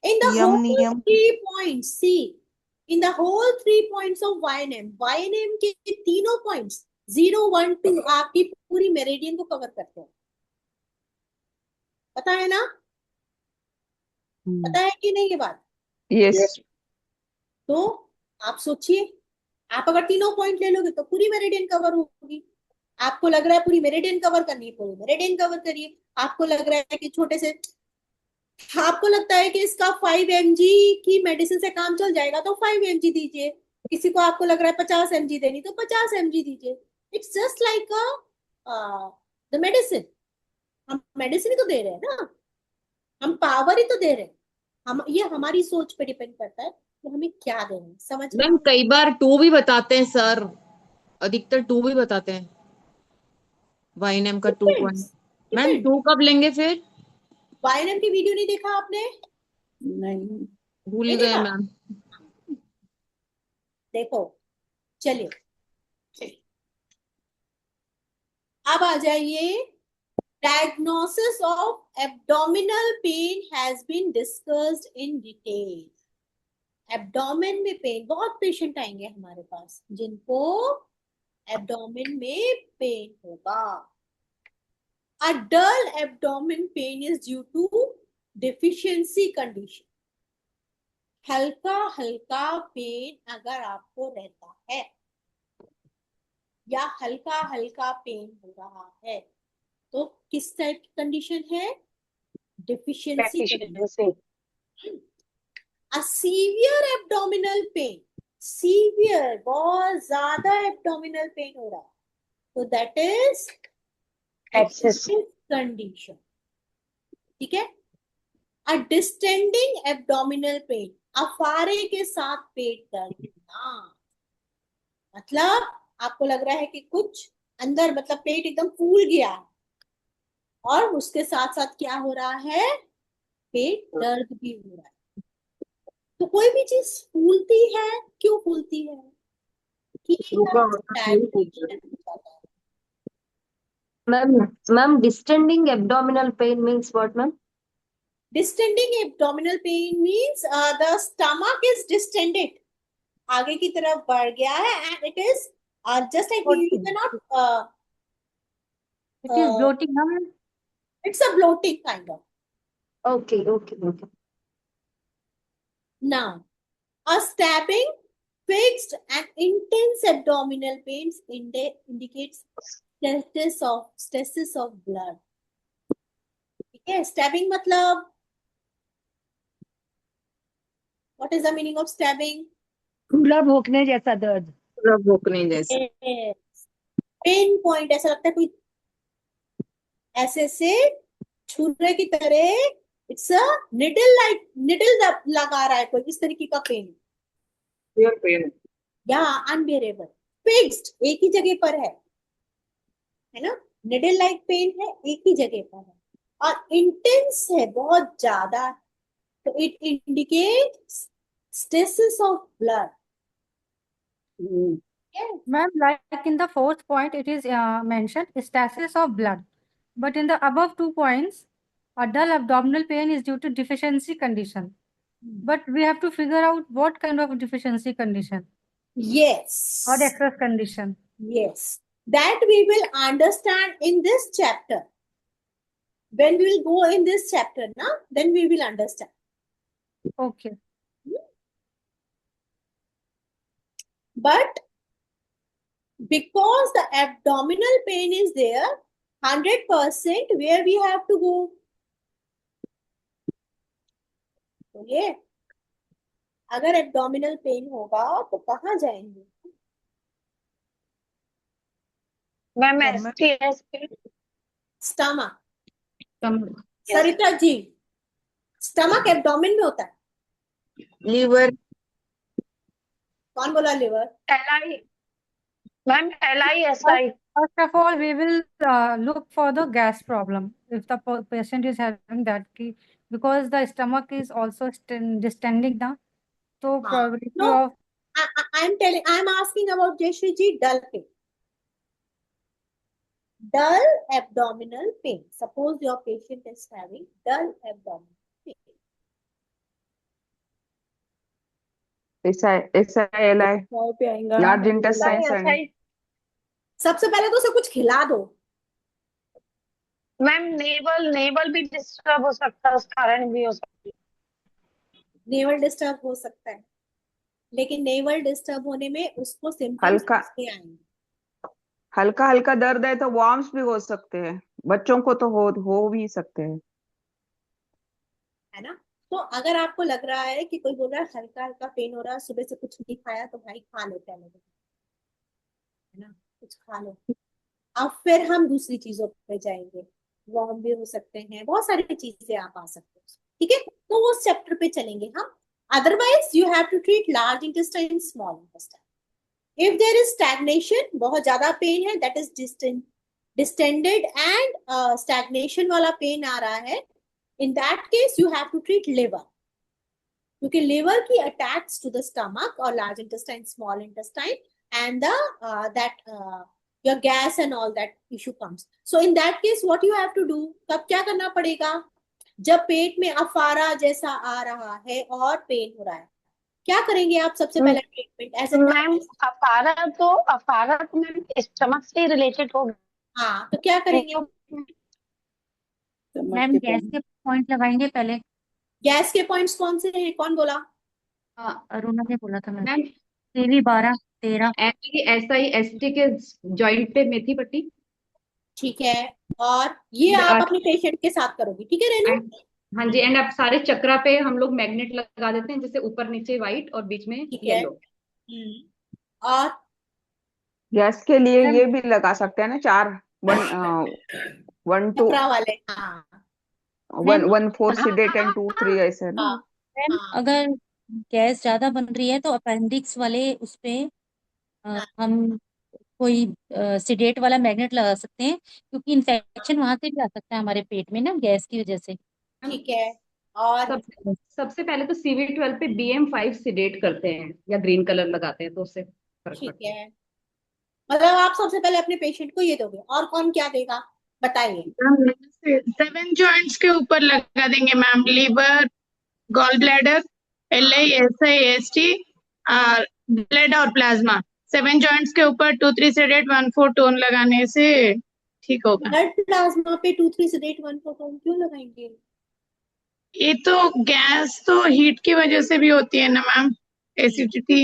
In the यम whole नियम 3 points, see, in the whole 3 points of YNM के तीनों points 0, 1, 2 आपकी पूरी meridian को cover करते हैं. पता है ना? पता है कि नहीं ये बात? यस. तो आप सोचिए, आप अगर तीनों पॉइंट ले लोगे तो पूरी मेरिडियन कवर होगी. आपको लग रहा है पूरी मेरिडियन कवर करनी है, पूरी मेरिडियन कवर करिए. आपको लग रहा है कि छोटे से, आपको लगता है कि इसका 5 mg की मेडिसिन से काम चल जाएगा तो 5 mg दीजिए. किसी को आपको लग रहा है 50 mg देनी तो 50 mg दीजिए. It's just like the medicine. हम मेडिसिन ही तो दे रहे हैं ना, हम पावर ही तो दे रहे हैं. हम ये हमारी सोच पे डिपेंड करता है कि हमें क्या देना है. समझ मैम कई बार 2 भी बताते हैं सर, अधिकतर 2 भी बताते हैं. YNM का 2 पॉइंट. मैम 2 कब लेंगे फिर? YNM की वीडियो नहीं देखा आपने? नहीं. भूल नहीं गए देखा? मैम. देखो, चलिए अब आ जाइए. Diagnosis of abdominal pain has been discussed in detail. Abdomen में पेन, बहुत पेशेंट आएंगे हमारे पास जिनको एब्डोमेन में पेन होगा. A dull abdomen pain is due to deficiency condition. हल्का हल्का पेन अगर आपको रहता है या हल्का हल्का पेन हो रहा है तो किस टाइप की कंडीशन है? Deficiency condition. A severe abdominal pain, severe, बहुत ज्यादा abdominal pain हो रहा है तो that is excessive condition. ठीक है. A distending abdominal pain, अफारे के साथ पेट दर्द होना, मतलब आपको लग रहा है कि कुछ अंदर, मतलब पेट एकदम फूल गया है और उसके साथ साथ क्या हो रहा है? पेट दर्द भी हो रहा है. तो कोई भी चीज फूलती है, क्यों फूलती है? Ma'am, distending abdominal pain means what, ma'am? Distending abdominal pain means the stomach is distended, आगे की तरफ बढ़ गया है and it is just like you cannot It is bloating, no, ma'am? It's a bloating kind of. Okay. Now, a stabbing, fixed and intense abdominal pains indicates stasis of blood. ठीक है. Stabbing मतलब, what is the meaning of stabbing? पूरा भोंकने जैसा दर्द. पूरा भोंकने जैसा. Pain point, ऐसा लगता है कोई ऐसे से छुरे की तरह, इट्स अ निडल लगा रहा है कोई, इस तरीके का पेन या अनबियरेबल. फिक्स्ड, एक ही जगह पर है ना. निडल लाइक पेन है, एक ही जगह पर है. और इंटेंस है, बहुत ज्यादा, तो it indicates stasis of blood. Yes. Ma'am, like in the 4th point, it is mentioned stasis of blood. But in the above 2 points, a dull abdominal pain is due to deficiency condition. But we have to figure out what kind of deficiency condition Yes. or excess condition. Yes. That we will understand in this chapter. When we will go in this chapter, then we will understand. Okay. But because the abdominal pain is there, 100%, where we have to go? बोलिए, अगर abdominal pain होगा तो कहाँ जाएंगे? Ma'am STS पे. Stomach. Sarita जी, stomach abdomen में होता है. लीवर. कौन बोला liver? LI. Ma'am, LISI. First of all, we will look for the gas problem if the patient is having that, because the stomach is also distending now. So probability No, of I'm asking about Jayashree ji, dull pain. dull abdominal pain. Suppose your patient is having dull abdominal pain. SI पे आएगा large intestine सबसे पहले तो उसे कुछ खिला दो। Ma'am naval भी डिस्टर्ब हो सकता है, उस कारण भी हो सकती है। नेवल डिस्टर्ब हो सकता है, लेकिन नेवल डिस्टर्ब होने में उसको सिम्टम्स हल्का कैसे आएंगे? हल्का हल्का दर्द है तो वॉर्म्स भी हो सकते हैं, बच्चों को तो हो भी सकते हैं, है ना। तो अगर आपको लग रहा है कि कोई बोल रहा है हल्का हल्का पेन हो रहा है, सुबह से कुछ नहीं खाया, तो भाई खा लो पहले, है ना, कुछ खा लो। अब फिर हम दूसरी चीजों पे जाएंगे। वॉर्म भी हो सकते हैं, बहुत सारी चीजें आप आ सकते हो, ठीक है। तो वो चैप्टर पे चलेंगे हम। Otherwise you have to treat large intestine, small intestine. If there is stagnation, बहुत ज्यादा पेन है, that is distended and stagnation वाला पेन आ रहा है, in that case you have to treat liver, क्योंकि liver की attacks to the stomach or large intestine, small intestine, and the that your gas and all that issue comes. So in that case what you have to do, तब क्या करना पड़ेगा? जब पेट में अफारा जैसा आ रहा है और पेन हो रहा है, क्या करेंगे आप? सबसे पहले ट्रीटमेंट एज ए मैम अफारा तो मैम स्टमक से रिलेटेड होगा। हाँ, तो क्या करेंगे? मैम गैस के पॉइंट लगाएंगे पहले। गैस के पॉइंट्स कौन से हैं, कौन बोला? अरुणा ने बोला था ma'am. Ma'am CV 12 13। Actually SI ST के जॉइंट पे मेथी पट्टी। ठीक है, और ये आप अपने पेशेंट के साथ करोगी, ठीक है रेनू? हाँ जी, एंड अब सारे चक्रा पे हम लोग मैग्नेट लगा देते हैं, जैसे ऊपर नीचे व्हाइट और बीच में येलो। और गैस के लिए ये भी लगा सकते हैं ना, 1 2 चक्रा वाले, हाँ 1 4 सीडेट एंड 2 3 ऐसे ना। मैम अगर गैस ज्यादा बन रही है तो अपेंडिक्स वाले उस पे हम कोई सिडेट वाला मैग्नेट लगा सकते हैं, क्योंकि इन्फेक्शन वहां से भी आ सकता है हमारे पेट में ना, गैस की वजह से। ठीक है। और सबसे पहले तो CV12 पे BM5 सिडेट करते हैं या ग्रीन कलर लगाते हैं, तो उससे फर्क ठीक पड़ता है। है, मतलब आप सबसे पहले अपने पेशेंट को ये दोगे, और कौन क्या देगा बताइए? 7 जॉइंट्स के ऊपर लगा देंगे ma'am, liver, gall bladder, LI SI ST और ब्लड और प्लाज्मा। 7 जॉइंट्स के ऊपर 2-3 सेडेट 1-4 टोन लगाने से ठीक होगा। ब्लड प्लाज्मा पे 2-3 सेडेट 1-4 टोन क्यों लगाएंगे? ये तो गैस तो हीट की वजह से भी होती है ना मैम, एसिडिटी,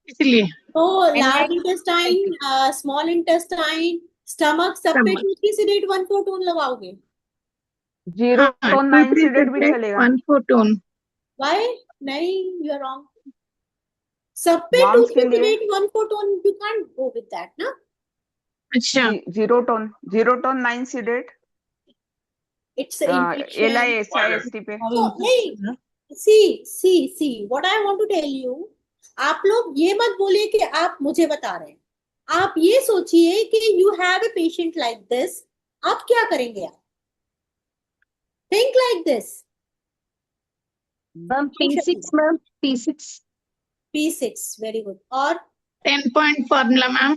इसलिए। तो large intestine, small intestine, stomach, सब पे 2-3 सेडेट 1-4 टोन लगाओगे? 0 टोन 9 सीडेट भी चलेगा। 1-4 टोन। व्हाई? नहीं, यू आर रॉन्ग। सब पे वॉर्म्स 2-3 के लिए sedate 1-4 tone, you can't go with that ना। अच्छा, 0 tone 9 sedate it's infection. LI SI ST पे। तो नहीं, see what I want to tell you, आप लोग ये मत बोलिए कि आप मुझे बता रहे हैं, आप ये सोचिए कि you have a patient like this, आप क्या करेंगे? आप think like this. Ma'am P6 ma'am P6 very good. और 10 point formula ma'am.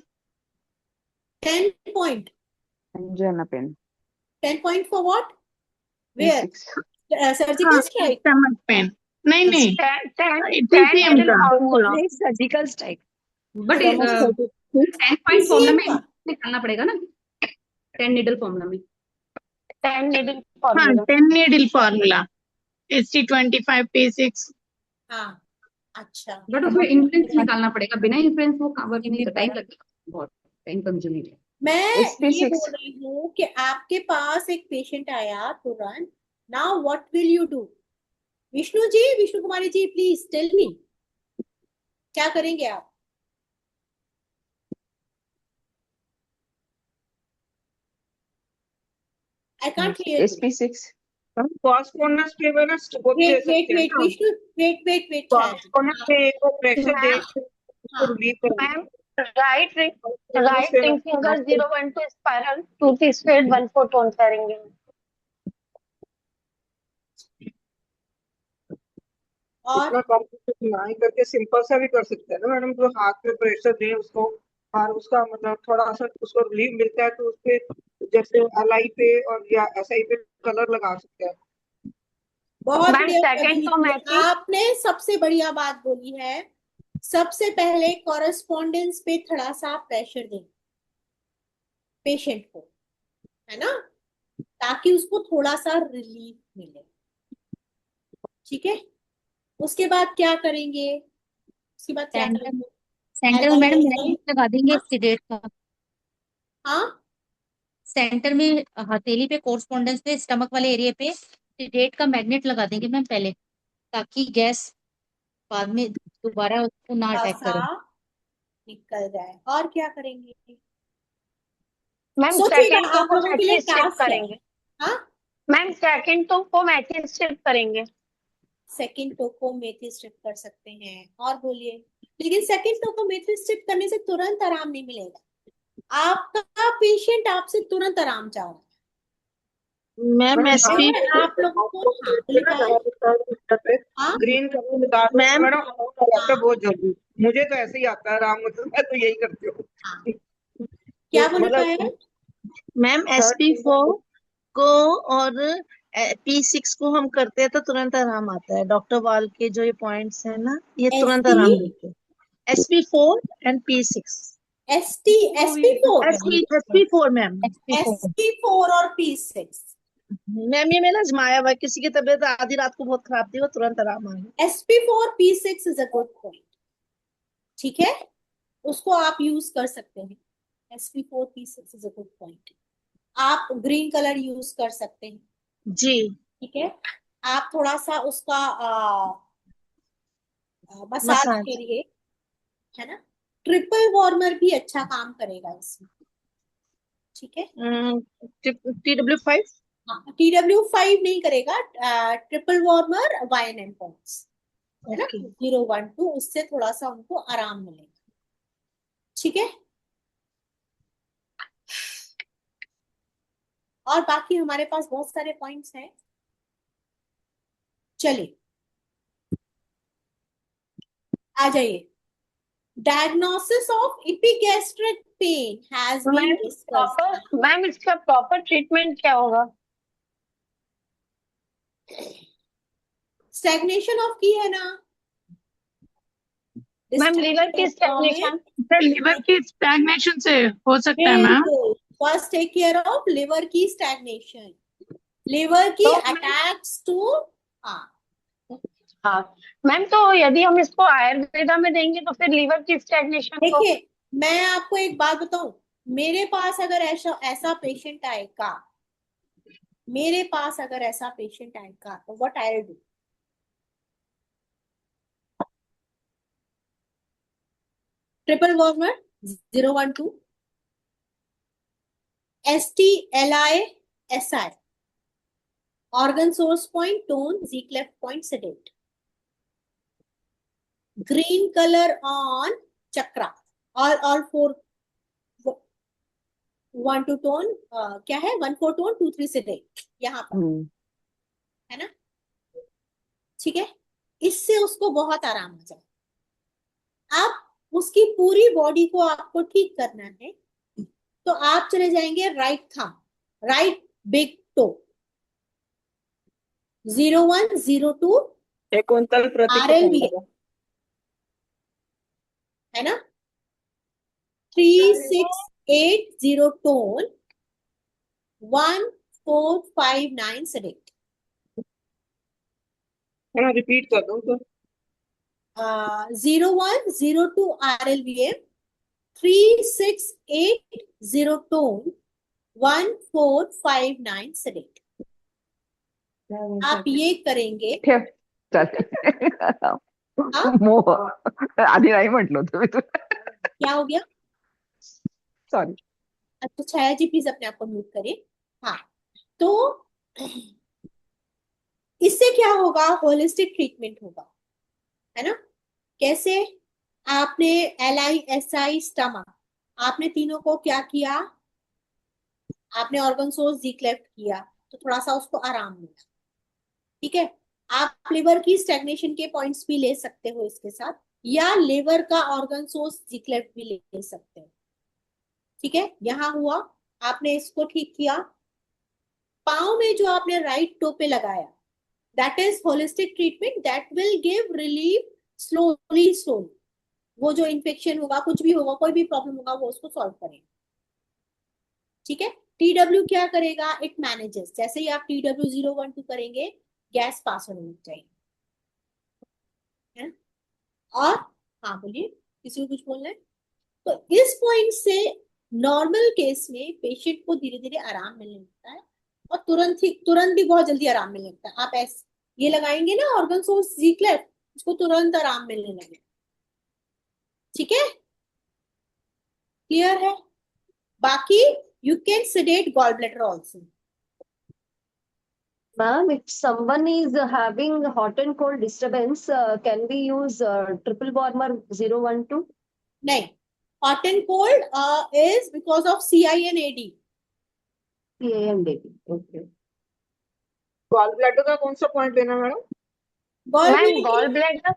10 point. Anjana pain 10 point for what? Where? Surgical strike? Stomach pain. नहीं नहीं, टेन का surgical strike. But 10 point formula में निकालना पड़ेगा ना, 10 नीडल फॉर्मूला में। 10 नीडल हाँ, formula. 10 needle formula, ST25 P6। हाँ, अच्छा। बट उसमें इंफ्लुएंस निकालना पड़ेगा, बिना इंफ्लुएंस वो वर्क नहीं, टाइम लगेगा, बहुत टाइम कंज्यूमिंग है। मैं ये SP6 बोल रही हूँ कि आपके पास एक पेशेंट आया तुरंत, now what will you do? Vishnu ji, Vishnu Kumari ji, please tell me, क्या करेंगे आप? I can't hear you. SP6 हम कॉस्मोनस पे वो ना स्टोन दे वेट सकते वेट हैं वेट ना, विष्णु, वेट कॉस्मोनस पे वो प्रेशर दे मैम उसको रिलीव करेंगे। Ma'am right ring finger 0-1 spiral 2-3 straight 1-4 tone करेंगे। और इतना कॉम्प्लिकेटेड ना ही करके सिंपल सा भी कर सकते हैं ना मैडम, जो हाथ पे प्रेशर दे उसको और उसका मतलब थोड़ा सा उसको रिलीफ मिलता है, तो उसपे जैसे एलआई पे और या एसआई पे कलर लगा सकते हैं। बहुत मैम बढ़िया सेकंड प्रदीप तो जी, मैचिंग आपने सबसे बढ़िया बात बोली है। सबसे पहले कॉरेस्पॉन्डेंस पे थोड़ा सा प्रेशर दें पेशेंट को, है ना, ताकि उसको थोड़ा सा रिलीफ मिले। ठीक है, उसके बाद क्या करेंगे? उसके बाद क्या सेंटर करेंगे? सेंटर में मैडम मैग्नेट लगा देंगे सीडेट का। हाँ, सेंटर में हथेली पे कोरस्पोंडेंस पे स्टमक वाले एरिया पे सीडेट का मैग्नेट लगा देंगे मैम पहले, ताकि गैस बाद में दोबारा उसको ना अटैक सा करे। निकल जाए। और क्या करेंगे? मैम सोचिएगा, सेकंड तो आप को लोगों के लिए मैचिंग स्ट्रिप टास्क है। करेंगे। हाँ, मैम सेकंड तो को मैचिंग स्ट्रिप करेंगे। सेकंड टो को मेथी स्ट्रिप कर सकते हैं। और बोलिए। लेकिन सेकंड टो को मेथी स्ट्रिप करने से तुरंत आराम नहीं मिलेगा। आपका पेशेंट आपसे तुरंत आराम चाह रहा है। मैम एसपी अगर आप लोगों को, हाँ बोलिए पायल। हाँ, ग्रीन कलर निकाल दो मैम मैडम, लगता है बहुत जल्दी। मुझे तो ऐसे ही आता है आराम, मतलब मैं तो यही करती हूँ। क्या बोले मतलब पायल? मैम SP4 को और P6 को हम करते हैं तो तुरंत आराम आता है। डॉक्टर वाल के जो ये पॉइंट्स है ना, ये तुरंत एसटी आराम देते हैं। SP4 and P6। SP4 SP4 ma'am. SP4 और P6। मैम ये मैंने आजमाया हुआ है, किसी की तबीयत आधी रात को बहुत खराब थी, वो तुरंत आराम आ गया। SP4 P6 is a good point. ठीक है, उसको आप यूज कर सकते हैं। SP4 P6 is a good point. आप ग्रीन कलर यूज कर सकते हैं। जी ठीक है, आप थोड़ा सा उसका मसाज मसाज। करिए, है ना। ट्रिपल वार्मर भी अच्छा काम करेगा इसमें। ठीक है, TW5 TW5 नहीं करेगा। ट्रिपल वार्मर YNM पॉइंट्स, है ना, ओके 012, उससे थोड़ा सा उनको आराम मिलेगा। ठीक है, और बाकी हमारे पास बहुत सारे पॉइंट्स हैं। चलिए आ जाइए। Diagnosis of epigastric pain has been ma'am discussed. Proper ma'am इसका प्रॉपर ट्रीटमेंट क्या होगा? स्टैग्नेशन ऑफ की है ना। मैम लिवर की स्टैग्नेशन, लिवर की स्टैग्नेशन से हो सकता है ma'am. First take care of liver की स्टैग्नेशन, लिवर की अटैक्स टू। हाँ मैम, तो यदि हम इसको आयुर्वेदा में देंगे तो फिर लीवर की स्टैग्नेशन को। देखिए, मैं आपको एक बात बताऊं, मेरे पास अगर ऐसा पेशेंट आएगा, मेरे पास अगर ऐसा पेशेंट आएगा तो what I will do? Triple warmer 012, STLI-SI, organ source point, tone, Z-clef point, sedate. Green color on chakra, all 4, 1 2 tone, क्या है, 1 4 tone, 2 3 sedate, यहाँ पर, है ना। ठीक है, इससे उसको बहुत आराम हो जाए। अब उसकी पूरी बॉडी को आपको ठीक करना है, तो आप चले जाएंगे right thumb, right big toe, 01 02 एक कुंतल प्रति RLV, है ना, 3680 tone, 1459 sedate। रिपीट कर दो तो। 01 02 RLVM, 3680 tone, 1459 sedate। आप ये करेंगे। आधी नाही म्हटलं तुम्ही तू। क्या हो गया? सॉरी। अच्छा, छाया जी प्लीज अपने आप को म्यूट करिए। हाँ, तो इससे क्या होगा? होलिस्टिक ट्रीटमेंट होगा, है ना। कैसे? आपने LI-SI स्टमक, आपने तीनों को क्या किया? आपने ऑर्गन सोर्स डीक्लेफ्ट किया, तो थोड़ा सा उसको आराम मिला। ठीक है, आप लिवर की स्टैग्नेशन के पॉइंट्स भी ले सकते हो इसके साथ, या लिवर का ऑर्गन सोर्स डीक्लेफ्ट भी ले सकते हो। ठीक है, यहाँ हुआ, आपने इसको ठीक किया। पाँव में जो आपने राइट टो पे लगाया, that is holistic treatment, that will give relief slowly slowly. वो जो इन्फेक्शन होगा, कुछ भी होगा, कोई भी प्रॉब्लम होगा, वो उसको सॉल्व करेगा। ठीक है, TW क्या करेगा, इट मैनेजेस। जैसे ही आप TW 012 करेंगे, गैस पास होने लग जाएगी है? और हाँ बोलिए, किसी को कुछ बोलना है? तो इस पॉइंट से नॉर्मल केस में पेशेंट को धीरे धीरे आराम मिलने लगता है, और तुरंत भी बहुत जल्दी आराम मिलने लगता है। आप ऐसे ये लगाएंगे ना ऑर्गन सोर्स जी-क्लेफ, उसको तुरंत आराम मिलने लगे। ठीक है, क्लियर है? बाकी you can sedate gallbladder also. Ma'am, if someone is having hot and cold disturbance, can we use triple warmer 012? नहीं, hot and cold is because of CI and AD. CI and AD, okay. Gall bladder का कौन सा point लेना madam? Ma'am gall bladder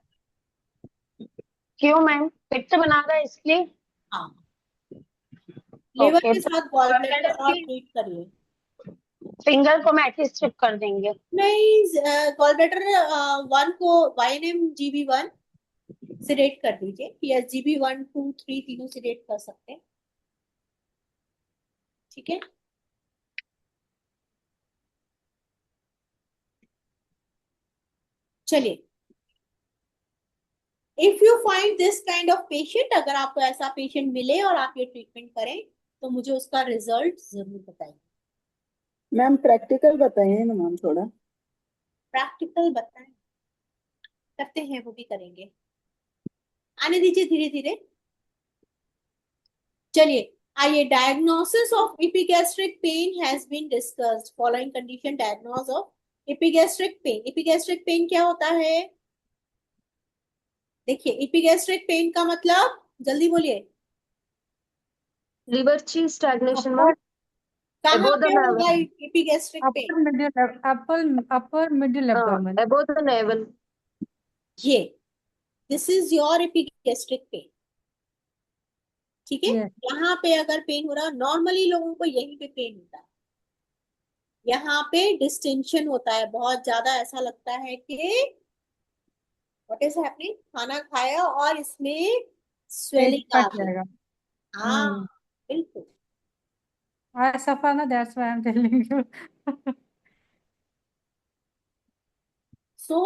क्यों ma'am? पित्त बना रहा है इसलिए? हाँ, लेवर Okay, के तो साथ गॉल gall ब्लैडर bladder और की ट्रीट करिए। फिंगर को मैटी स्ट्रिप कर देंगे। नहीं, गॉल ब्लैडर 1 को YNM GB1 सिडेट कर दीजिए, या GB1 2 3 तीनों सिडेट कर सकते हैं। ठीक है, चलिए। If you find this kind of patient, अगर आपको ऐसा पेशेंट मिले और आप ये ट्रीटमेंट करें, तो मुझे उसका रिजल्ट जरूर बताइए। मैम प्रैक्टिकल बताइए ना मैम थोड़ा। प्रैक्टिकल बताएं, करते हैं, वो भी करेंगे, आने दीजिए धीरे धीरे। चलिए आइए, diagnosis of epigastric pain has been discussed. Following condition diagnose of epigastric pain. Epigastric pain क्या होता है? देखिए, एपिगैस्ट्रिक पेन का मतलब, जल्दी बोलिए। Liver chi stagnation, ma'am. कहाँ Above the पे होगा navel. Epigastric pain? upper middle abdomen. Above the navel. ये, this is your epigastric pain. ठीक है, Yes. यहाँ पे अगर पेन हो रहा, नॉर्मली लोगों को यहीं पे पेन होता है, यहाँ पे डिस्टेंशन होता है बहुत ज्यादा, ऐसा लगता है कि व्हाट इज हैपनिंग, खाना खाया और इसमें पेट स्वेलिंग आ फट गई। जाएगा। हाँ बिल्कुल। I suffer na, that's why I'm telling you. सो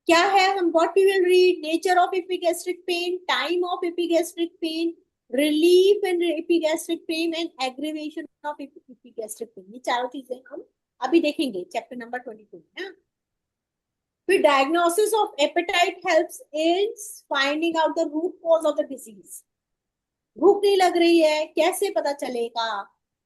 क्या है, हम what we will read, nature of epigastric pain, time of epigastric pain, relief in epigastric pain and aggravation of epigastric pain. ये चारों चीजें हम अभी देखेंगे चैप्टर नंबर 22 में। फिर diagnosis of appetite helps in finding out the root cause of the disease. भूख नहीं लग रही है, कैसे पता चलेगा?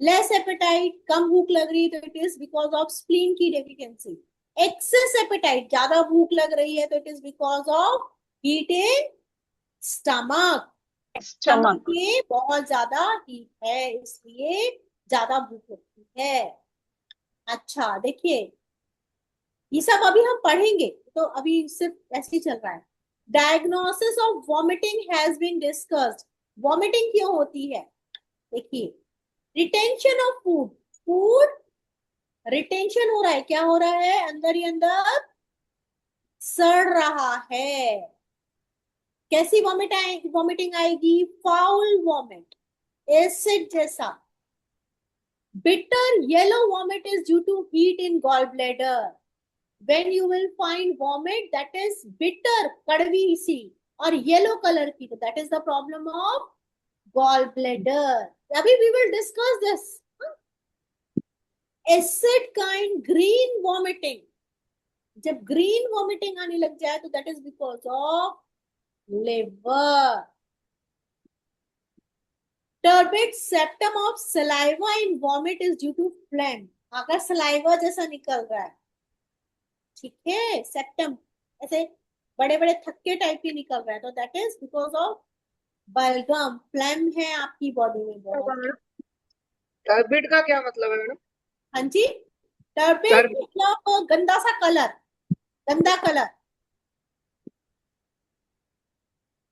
लेस एपेटाइट, कम भूख लग रही है, तो it is because of spleen की डेफिशिएंसी। एक्सेस एपेटाइट, ज्यादा भूख लग रही है, तो it is because of heat in stomach. Stomach में बहुत ज्यादा हीट है, इसलिए ज्यादा भूख लगती है। अच्छा देखिए, ये सब अभी हम पढ़ेंगे, तो अभी सिर्फ ऐसे ही चल रहा है। Diagnosis of vomiting has been discussed. Vomiting क्यों होती है? देखिए, retention of food, food retention हो रहा है, क्या हो रहा है, अंदर ही अंदर सड़ रहा है। कैसी वॉमिटिंग आएगी? फाउल वॉमिट, एसिड जैसा। Bitter yellow vomit is due to heat in gall bladder. When you will find vomit that is bitter, कड़वी सी और येलो कलर की, तो that is the problem of gallbladder. अभी we will discuss this. Acid kind green vomiting, जब green vomiting आने लग जाए तो that is because of liver. Turbid septum of saliva in vomit is due to phlegm. अगर saliva जैसा निकल रहा है, ठीक है, सेप्टम ऐसे बड़े बड़े थक्के टाइप के निकल रहा है, तो दैट इज बिकॉज ऑफ बलगम, फ्लेम है आपकी बॉडी में बहुत। टर्बिड का क्या मतलब है मैडम? हाँ जी, टर्बिड मतलब गंदा सा कलर, गंदा कलर।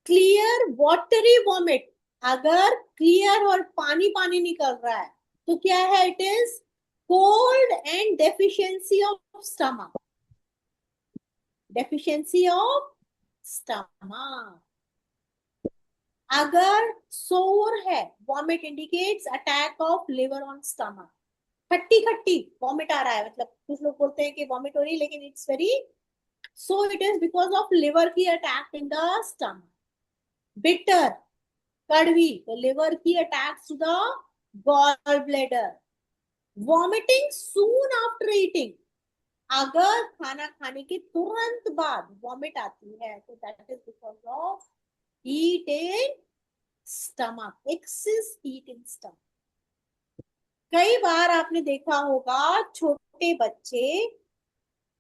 क्लियर वाटरी वॉमिट, अगर क्लियर और पानी पानी निकल रहा है तो क्या है? It is cold and deficiency of stomach, deficiency of stomach. अगर सोर है, vomit indicates attack of liver on stomach. खट्टी खट्टी वॉमिट आ रहा है, मतलब कुछ लोग बोलते हैं कि वॉमिट हो रही है, लेकिन it's very, so it is because of liver की attack in the stomach. Bitter, कड़वी, तो लिवर की attack to the gall bladder. Vomiting soon after eating, अगर खाना खाने के तुरंत बाद वॉमिट आती है तो that is because of heat in stomach, excess heat in stomach. कई बार आपने देखा होगा छोटे बच्चे,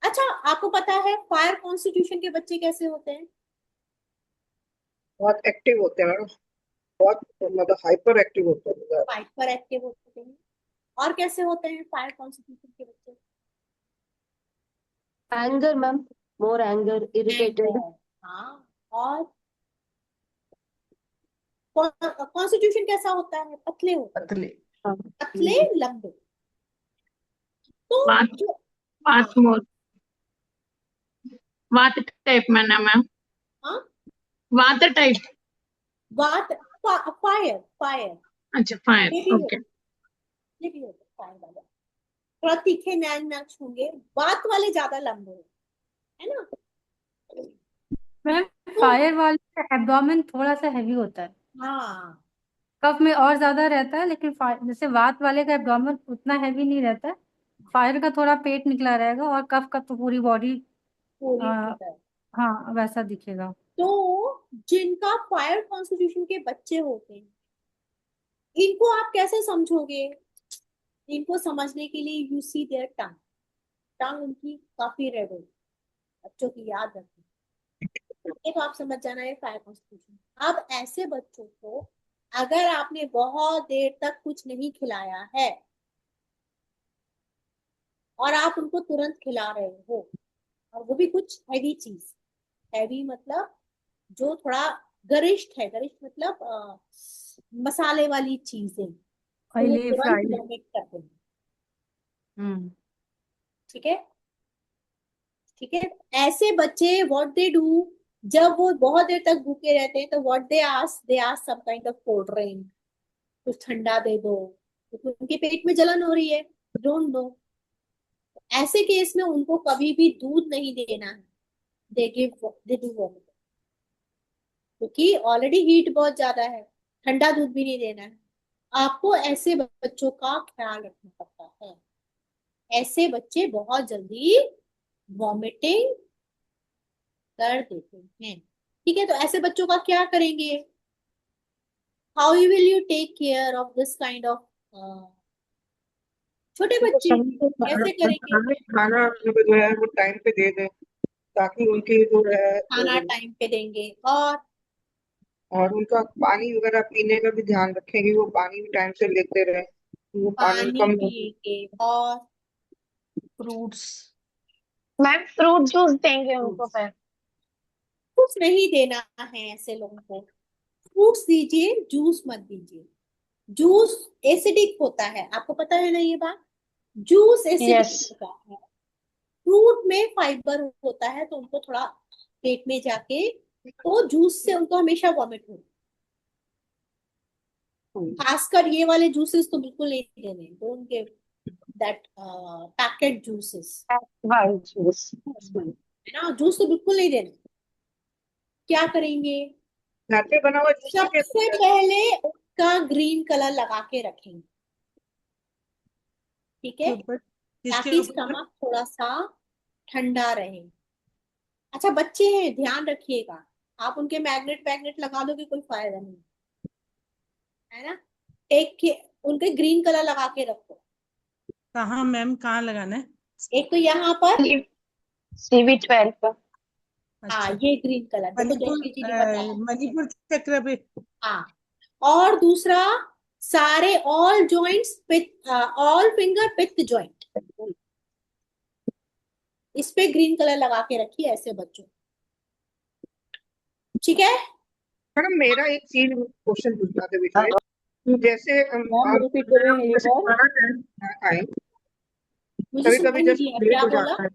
अच्छा आपको पता है फायर कॉन्स्टिट्यूशन के बच्चे कैसे होते हैं? बहुत एक्टिव होते हैं मैडम, बहुत मतलब हाइपर एक्टिव होते हैं। हाइपर एक्टिव होते हैं। और कैसे होते हैं फायर कॉन्स्टिट्यूशन के बच्चे? Anger, ma'am. More anger, irritated. Anger, हाँ। और कॉन्स्टिट्यूशन कैसा होता है? पतले होते हैं, पतले। पतले लंबे। तो बात जो बात मोर वात टाइप में ना मैम, हाँ वात टाइप। बात, फायर, फायर अच्छा फायर, ये भी ओके। होता, ये भी होता फायर वाला। थोड़ा तीखे नैन नक्श होंगे, बात वाले ज्यादा लंबे है ना। मैम तो फायर वाले का एब्डोमेन थोड़ा सा हैवी होता है, हाँ, कफ में और ज्यादा रहता है, लेकिन जैसे वात वाले का एब्डोमेन उतना हैवी नहीं रहता है। फायर का थोड़ा पेट निकला रहेगा और कफ का तो पूरी बॉडी पूरी होता है। हाँ वैसा दिखेगा। तो जिनका फायर कॉन्स्टिट्यूशन के बच्चे होते हैं, इनको आप कैसे समझोगे? इनको समझने के लिए यू सी देयर टंग, टंग उनकी काफी रेड होगी, बच्चों की याद रखें। ये तो आप समझ जाना है फायर कॉन्स्टिट्यूशन। अब ऐसे बच्चों को अगर आपने बहुत देर तक कुछ नहीं खिलाया है और आप उनको तुरंत खिला रहे हो, और वो भी कुछ हैवी चीज, हैवी मतलब जो थोड़ा गरिष्ठ है, गरिष्ठ मतलब मसाले वाली चीजें, तो वो ऑयली तुरंत फ्राइड। वॉमिट करते हैं। हम्म। ठीक है, ठीक है। ऐसे बच्चे व्हाट दे डू, जब वो बहुत देर तक भूखे रहते हैं तो what they ask some kind of cold drink, कुछ ठंडा दे दो, क्योंकि उनके पेट में जलन हो रही है, डोंट नो। ऐसे केस में उनको कभी भी दूध नहीं देना है, दे डू वॉमिट, क्योंकि ऑलरेडी हीट बहुत ज्यादा है, ठंडा दूध भी नहीं देना है। आपको ऐसे बच्चों का ख्याल रखना पड़ता है। ऐसे बच्चे बहुत जल्दी वॉमिटिंग कर देते हैं। ठीक है, तो ऐसे बच्चों का क्या करेंगे? How you will you take care of this kind of छोटे बच्चे कैसे करेंगे? खाना उनको जो है वो टाइम पे दे दें, ताकि उनकी जो है खाना टाइम पे देंगे, और उनका पानी वगैरह पीने का भी ध्यान रखें कि वो पानी भी टाइम से लेते रहे, वो पानी पानी कम ना पिएंगे, और फ्रूट्स। मैम फ्रूट जूस देंगे उनको फिर। कुछ नहीं देना है ऐसे लोगों को। फ्रूट्स दीजिए, जूस मत दीजिए। जूस एसिडिक होता है, आपको पता है ना ये बात, जूस एसिडिक यस। होता है। फ्रूट में फाइबर होता है, तो उनको थोड़ा पेट में जाके, तो जूस से उनको हमेशा वॉमिट हो। खासकर ये वाले जूसेस तो बिल्कुल नहीं देने, don't give that packet juices, white juice. है ना, जूस तो बिल्कुल नहीं देना। क्या करेंगे? घर पे बना हुआ जूस भी दे सबसे सकते हैं। पहले उसका ग्रीन कलर लगा के रखेंगे, ठीक है, किसके ताकि ऊपर? स्टमक थोड़ा सा ठंडा रहे। अच्छा बच्चे हैं, ध्यान रखिएगा, आप उनके मैग्नेट वैग्नेट लगा दोगे कोई फायदा नहीं, है ना। एक के उनके ग्रीन कलर लगा के रखो। कहाँ मैम, कहाँ लगाना है? एक तो यहाँ पर, CV12 पर। हाँ अच्छा, ये ग्रीन कलर देखो, मणिपुर, जैसे जी ने बताया। मणिपुर चक्र पे। हाँ, और दूसरा सारे ऑल जॉइंट्स पित्त, ऑल फिंगर पित्त जॉइंट, इस पे ग्रीन कलर लगा के रखिए ऐसे बच्चों, ठीक है। मैडम मेरा एक चीज क्वेश्चन पूछना था बीच में, जैसे मैम रिपीट करें एक जैसे बार। खाना खाएं, मुझे कभी सुनाई कभी नहीं जैसे दिया, लेट क्या हो बोला? जाता है,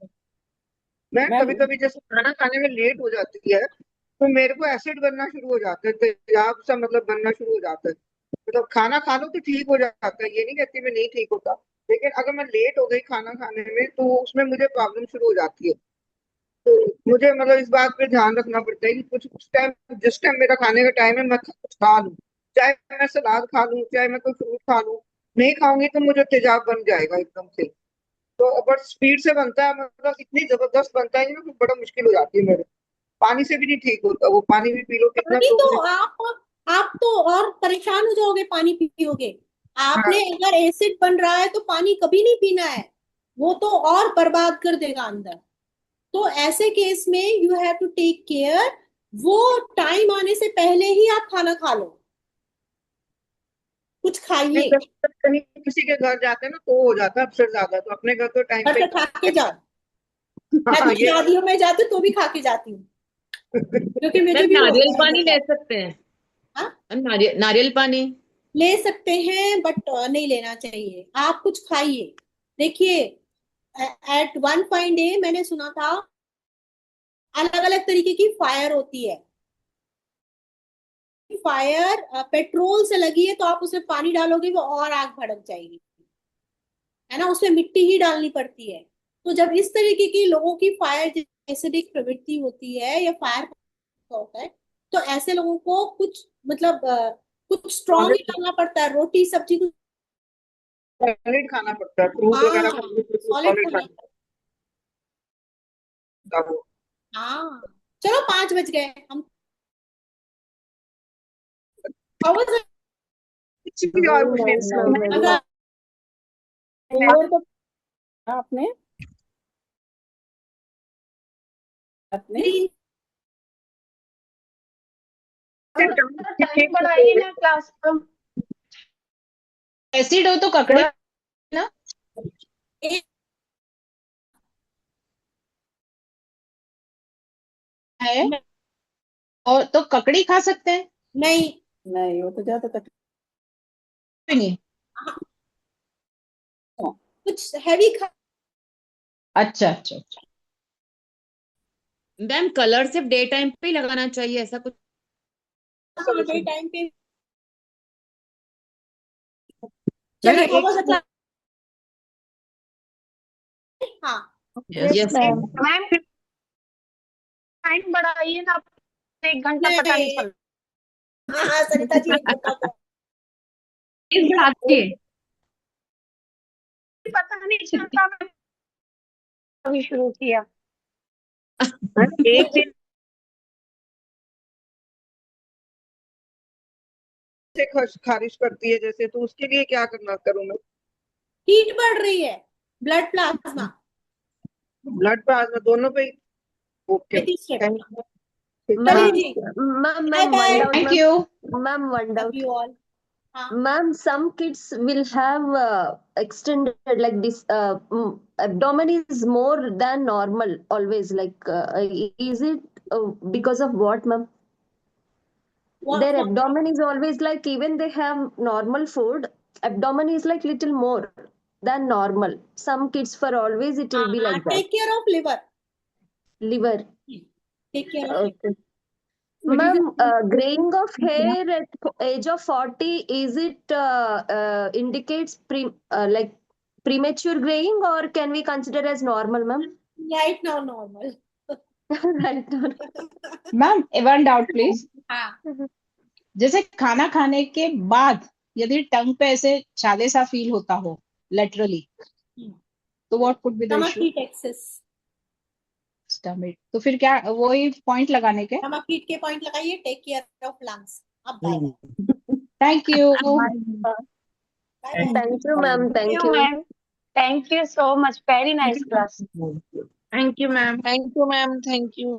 मैं मैम कभी कभी जैसे खाना खाने में लेट हो जाती है तो मेरे को एसिड बनना शुरू हो जाता है, तेजाब सा मतलब बनना शुरू हो जाता है। मतलब खाना खा लो तो ठीक हो जाता है, ये नहीं कहती मैं नहीं ठीक होता, लेकिन अगर मैं लेट हो गई खाना खाने में तो उसमें मुझे प्रॉब्लम शुरू हो जाती है। तो मुझे मतलब इस बात पे ध्यान रखना पड़ता है कि कुछ उस टाइम, जिस टाइम मेरा खाने का टाइम है, मैं कुछ खा लूं, चाहे मैं सलाद खा लूं, चाहे मैं कोई फ्रूट खा लूं। नहीं खाऊंगी तो मुझे तेजाब बन जाएगा एकदम से। तो अगर स्पीड से बनता है, मतलब इतनी जबरदस्त बनता है ना, तो बड़ा मुश्किल हो जाती है मेरे। पानी से भी नहीं ठीक होता, वो पानी भी पी लो कितना नहीं तो तो भी आप तो और परेशान हो जाओगे, पानी पियोगे। हाँ। आपने अगर एसिड बन रहा है तो पानी कभी नहीं पीना है, वो तो और बर्बाद कर देगा अंदर। तो ऐसे केस में you have to take care, वो टाइम आने से पहले ही आप खाना खा लो, कुछ नहीं, खाइए। जब कहीं किसी के घर जाते हैं ना तो हो जाता है अपसेट ज्यादा, तो अपने घर तो टाइम घर पे पे खा के जाओ। मैं हाँ तो ये शादियों में जाती हूँ तो भी खा के जाती हूँ, क्योंकि मुझे मैम भी नारियल होता है पानी ले मतलब। सकते हैं? हाँ, मैम नारियल पानी ले सकते हैं बट नहीं लेना चाहिए, आप कुछ खाइए। देखिए, एट वन फाइन डे मैंने सुना था अलग अलग तरीके की फायर होती है। फायर पेट्रोल से लगी है तो आप उसमें पानी डालोगे वो और आग भड़क जाएगी, है ना, उसमें मिट्टी ही डालनी पड़ती है। तो जब इस तरीके की लोगों की फायर एसिडिक प्रवृत्ति होती है या फायर होता है, तो ऐसे लोगों को कुछ मतलब कुछ स्ट्रॉन्ग ही डालना पड़ता है, रोटी सब्जी कुछ। सॉलिड खाना पड़ता है, फ्रूट हाँ, वगैरह खा लो तो सॉलिड सॉलिड खाना। खाना पड़ता है वो। हाँ, चलो 5 बज गए हम। How was it? कुछ भी और Very कुछ nice, नहीं ma'am. अगर और तो आपने आपने green टाइम बढ़ाइए ना क्लास में। एसिड हो तो ककड़ी ना है, और तो ककड़ी खा सकते हैं? नहीं, नहीं, वो तो ज्यादा तक नहीं। कुछ हैवी खा। अच्छा अच्छा अच्छा। मैम कलर सिर्फ डे टाइम पे ही लगाना चाहिए, ऐसा कुछ? हाँ, डे टाइम पे। मैंने चलिए, how एक was the class? हाँ, यस ma'am. मैम टाइम बढ़ाइए ना, 1 घंटा पता नहीं नहीं, चला। हाँ सरिता जी 1 घंटा तो प्लीज बढ़ा दीजिए। पता नहीं चलता, मैं अभी शुरू किया। एक दिन से खारिश करती है जैसे, तो उसके लिए क्या करना करूं मैं? हीट बढ़ रही है, ब्लड प्लाज्मा ब्लड प्लाज्मा दोनों पे? Okay, 35 step. Ma'am, चलिए जी, ma'am, bye one bye, doubt, thank ma'am. You. Ma'am, one love doubt. You all. हाँ, Ma'am, some kids will have extended like this. Abdomen is more than normal always. Like, is it because of what, ma'am? Their what? abdomen is always like, even they have normal food, abdomen is like little more than normal. Some kids for always it will be like that. Take care of liver, Liver. Take care of liver. Okay. But is Ma'am, it graying of hair at age of 40, is it indicates like premature graying, or can we consider as normal, ma'am? Right now normal. Right now. Ma'am one doubt please, हाँ, जैसे खाना खाने के बाद यदि टंग पे ऐसे छाले सा फील होता हो लेटरली, तो what could be the stomach issue? Heat excess. Stomach, तो फिर क्या वही पॉइंट लगाने के? स्टमक हीट के पॉइंट लगाइए, टेक केयर ऑफ लंग्स। अब bye bye. Thank you. Bye bye. Thank you, ma'am. Thank you. Ma'am, thank you so much, very nice class. Thank you ma'am, thank you.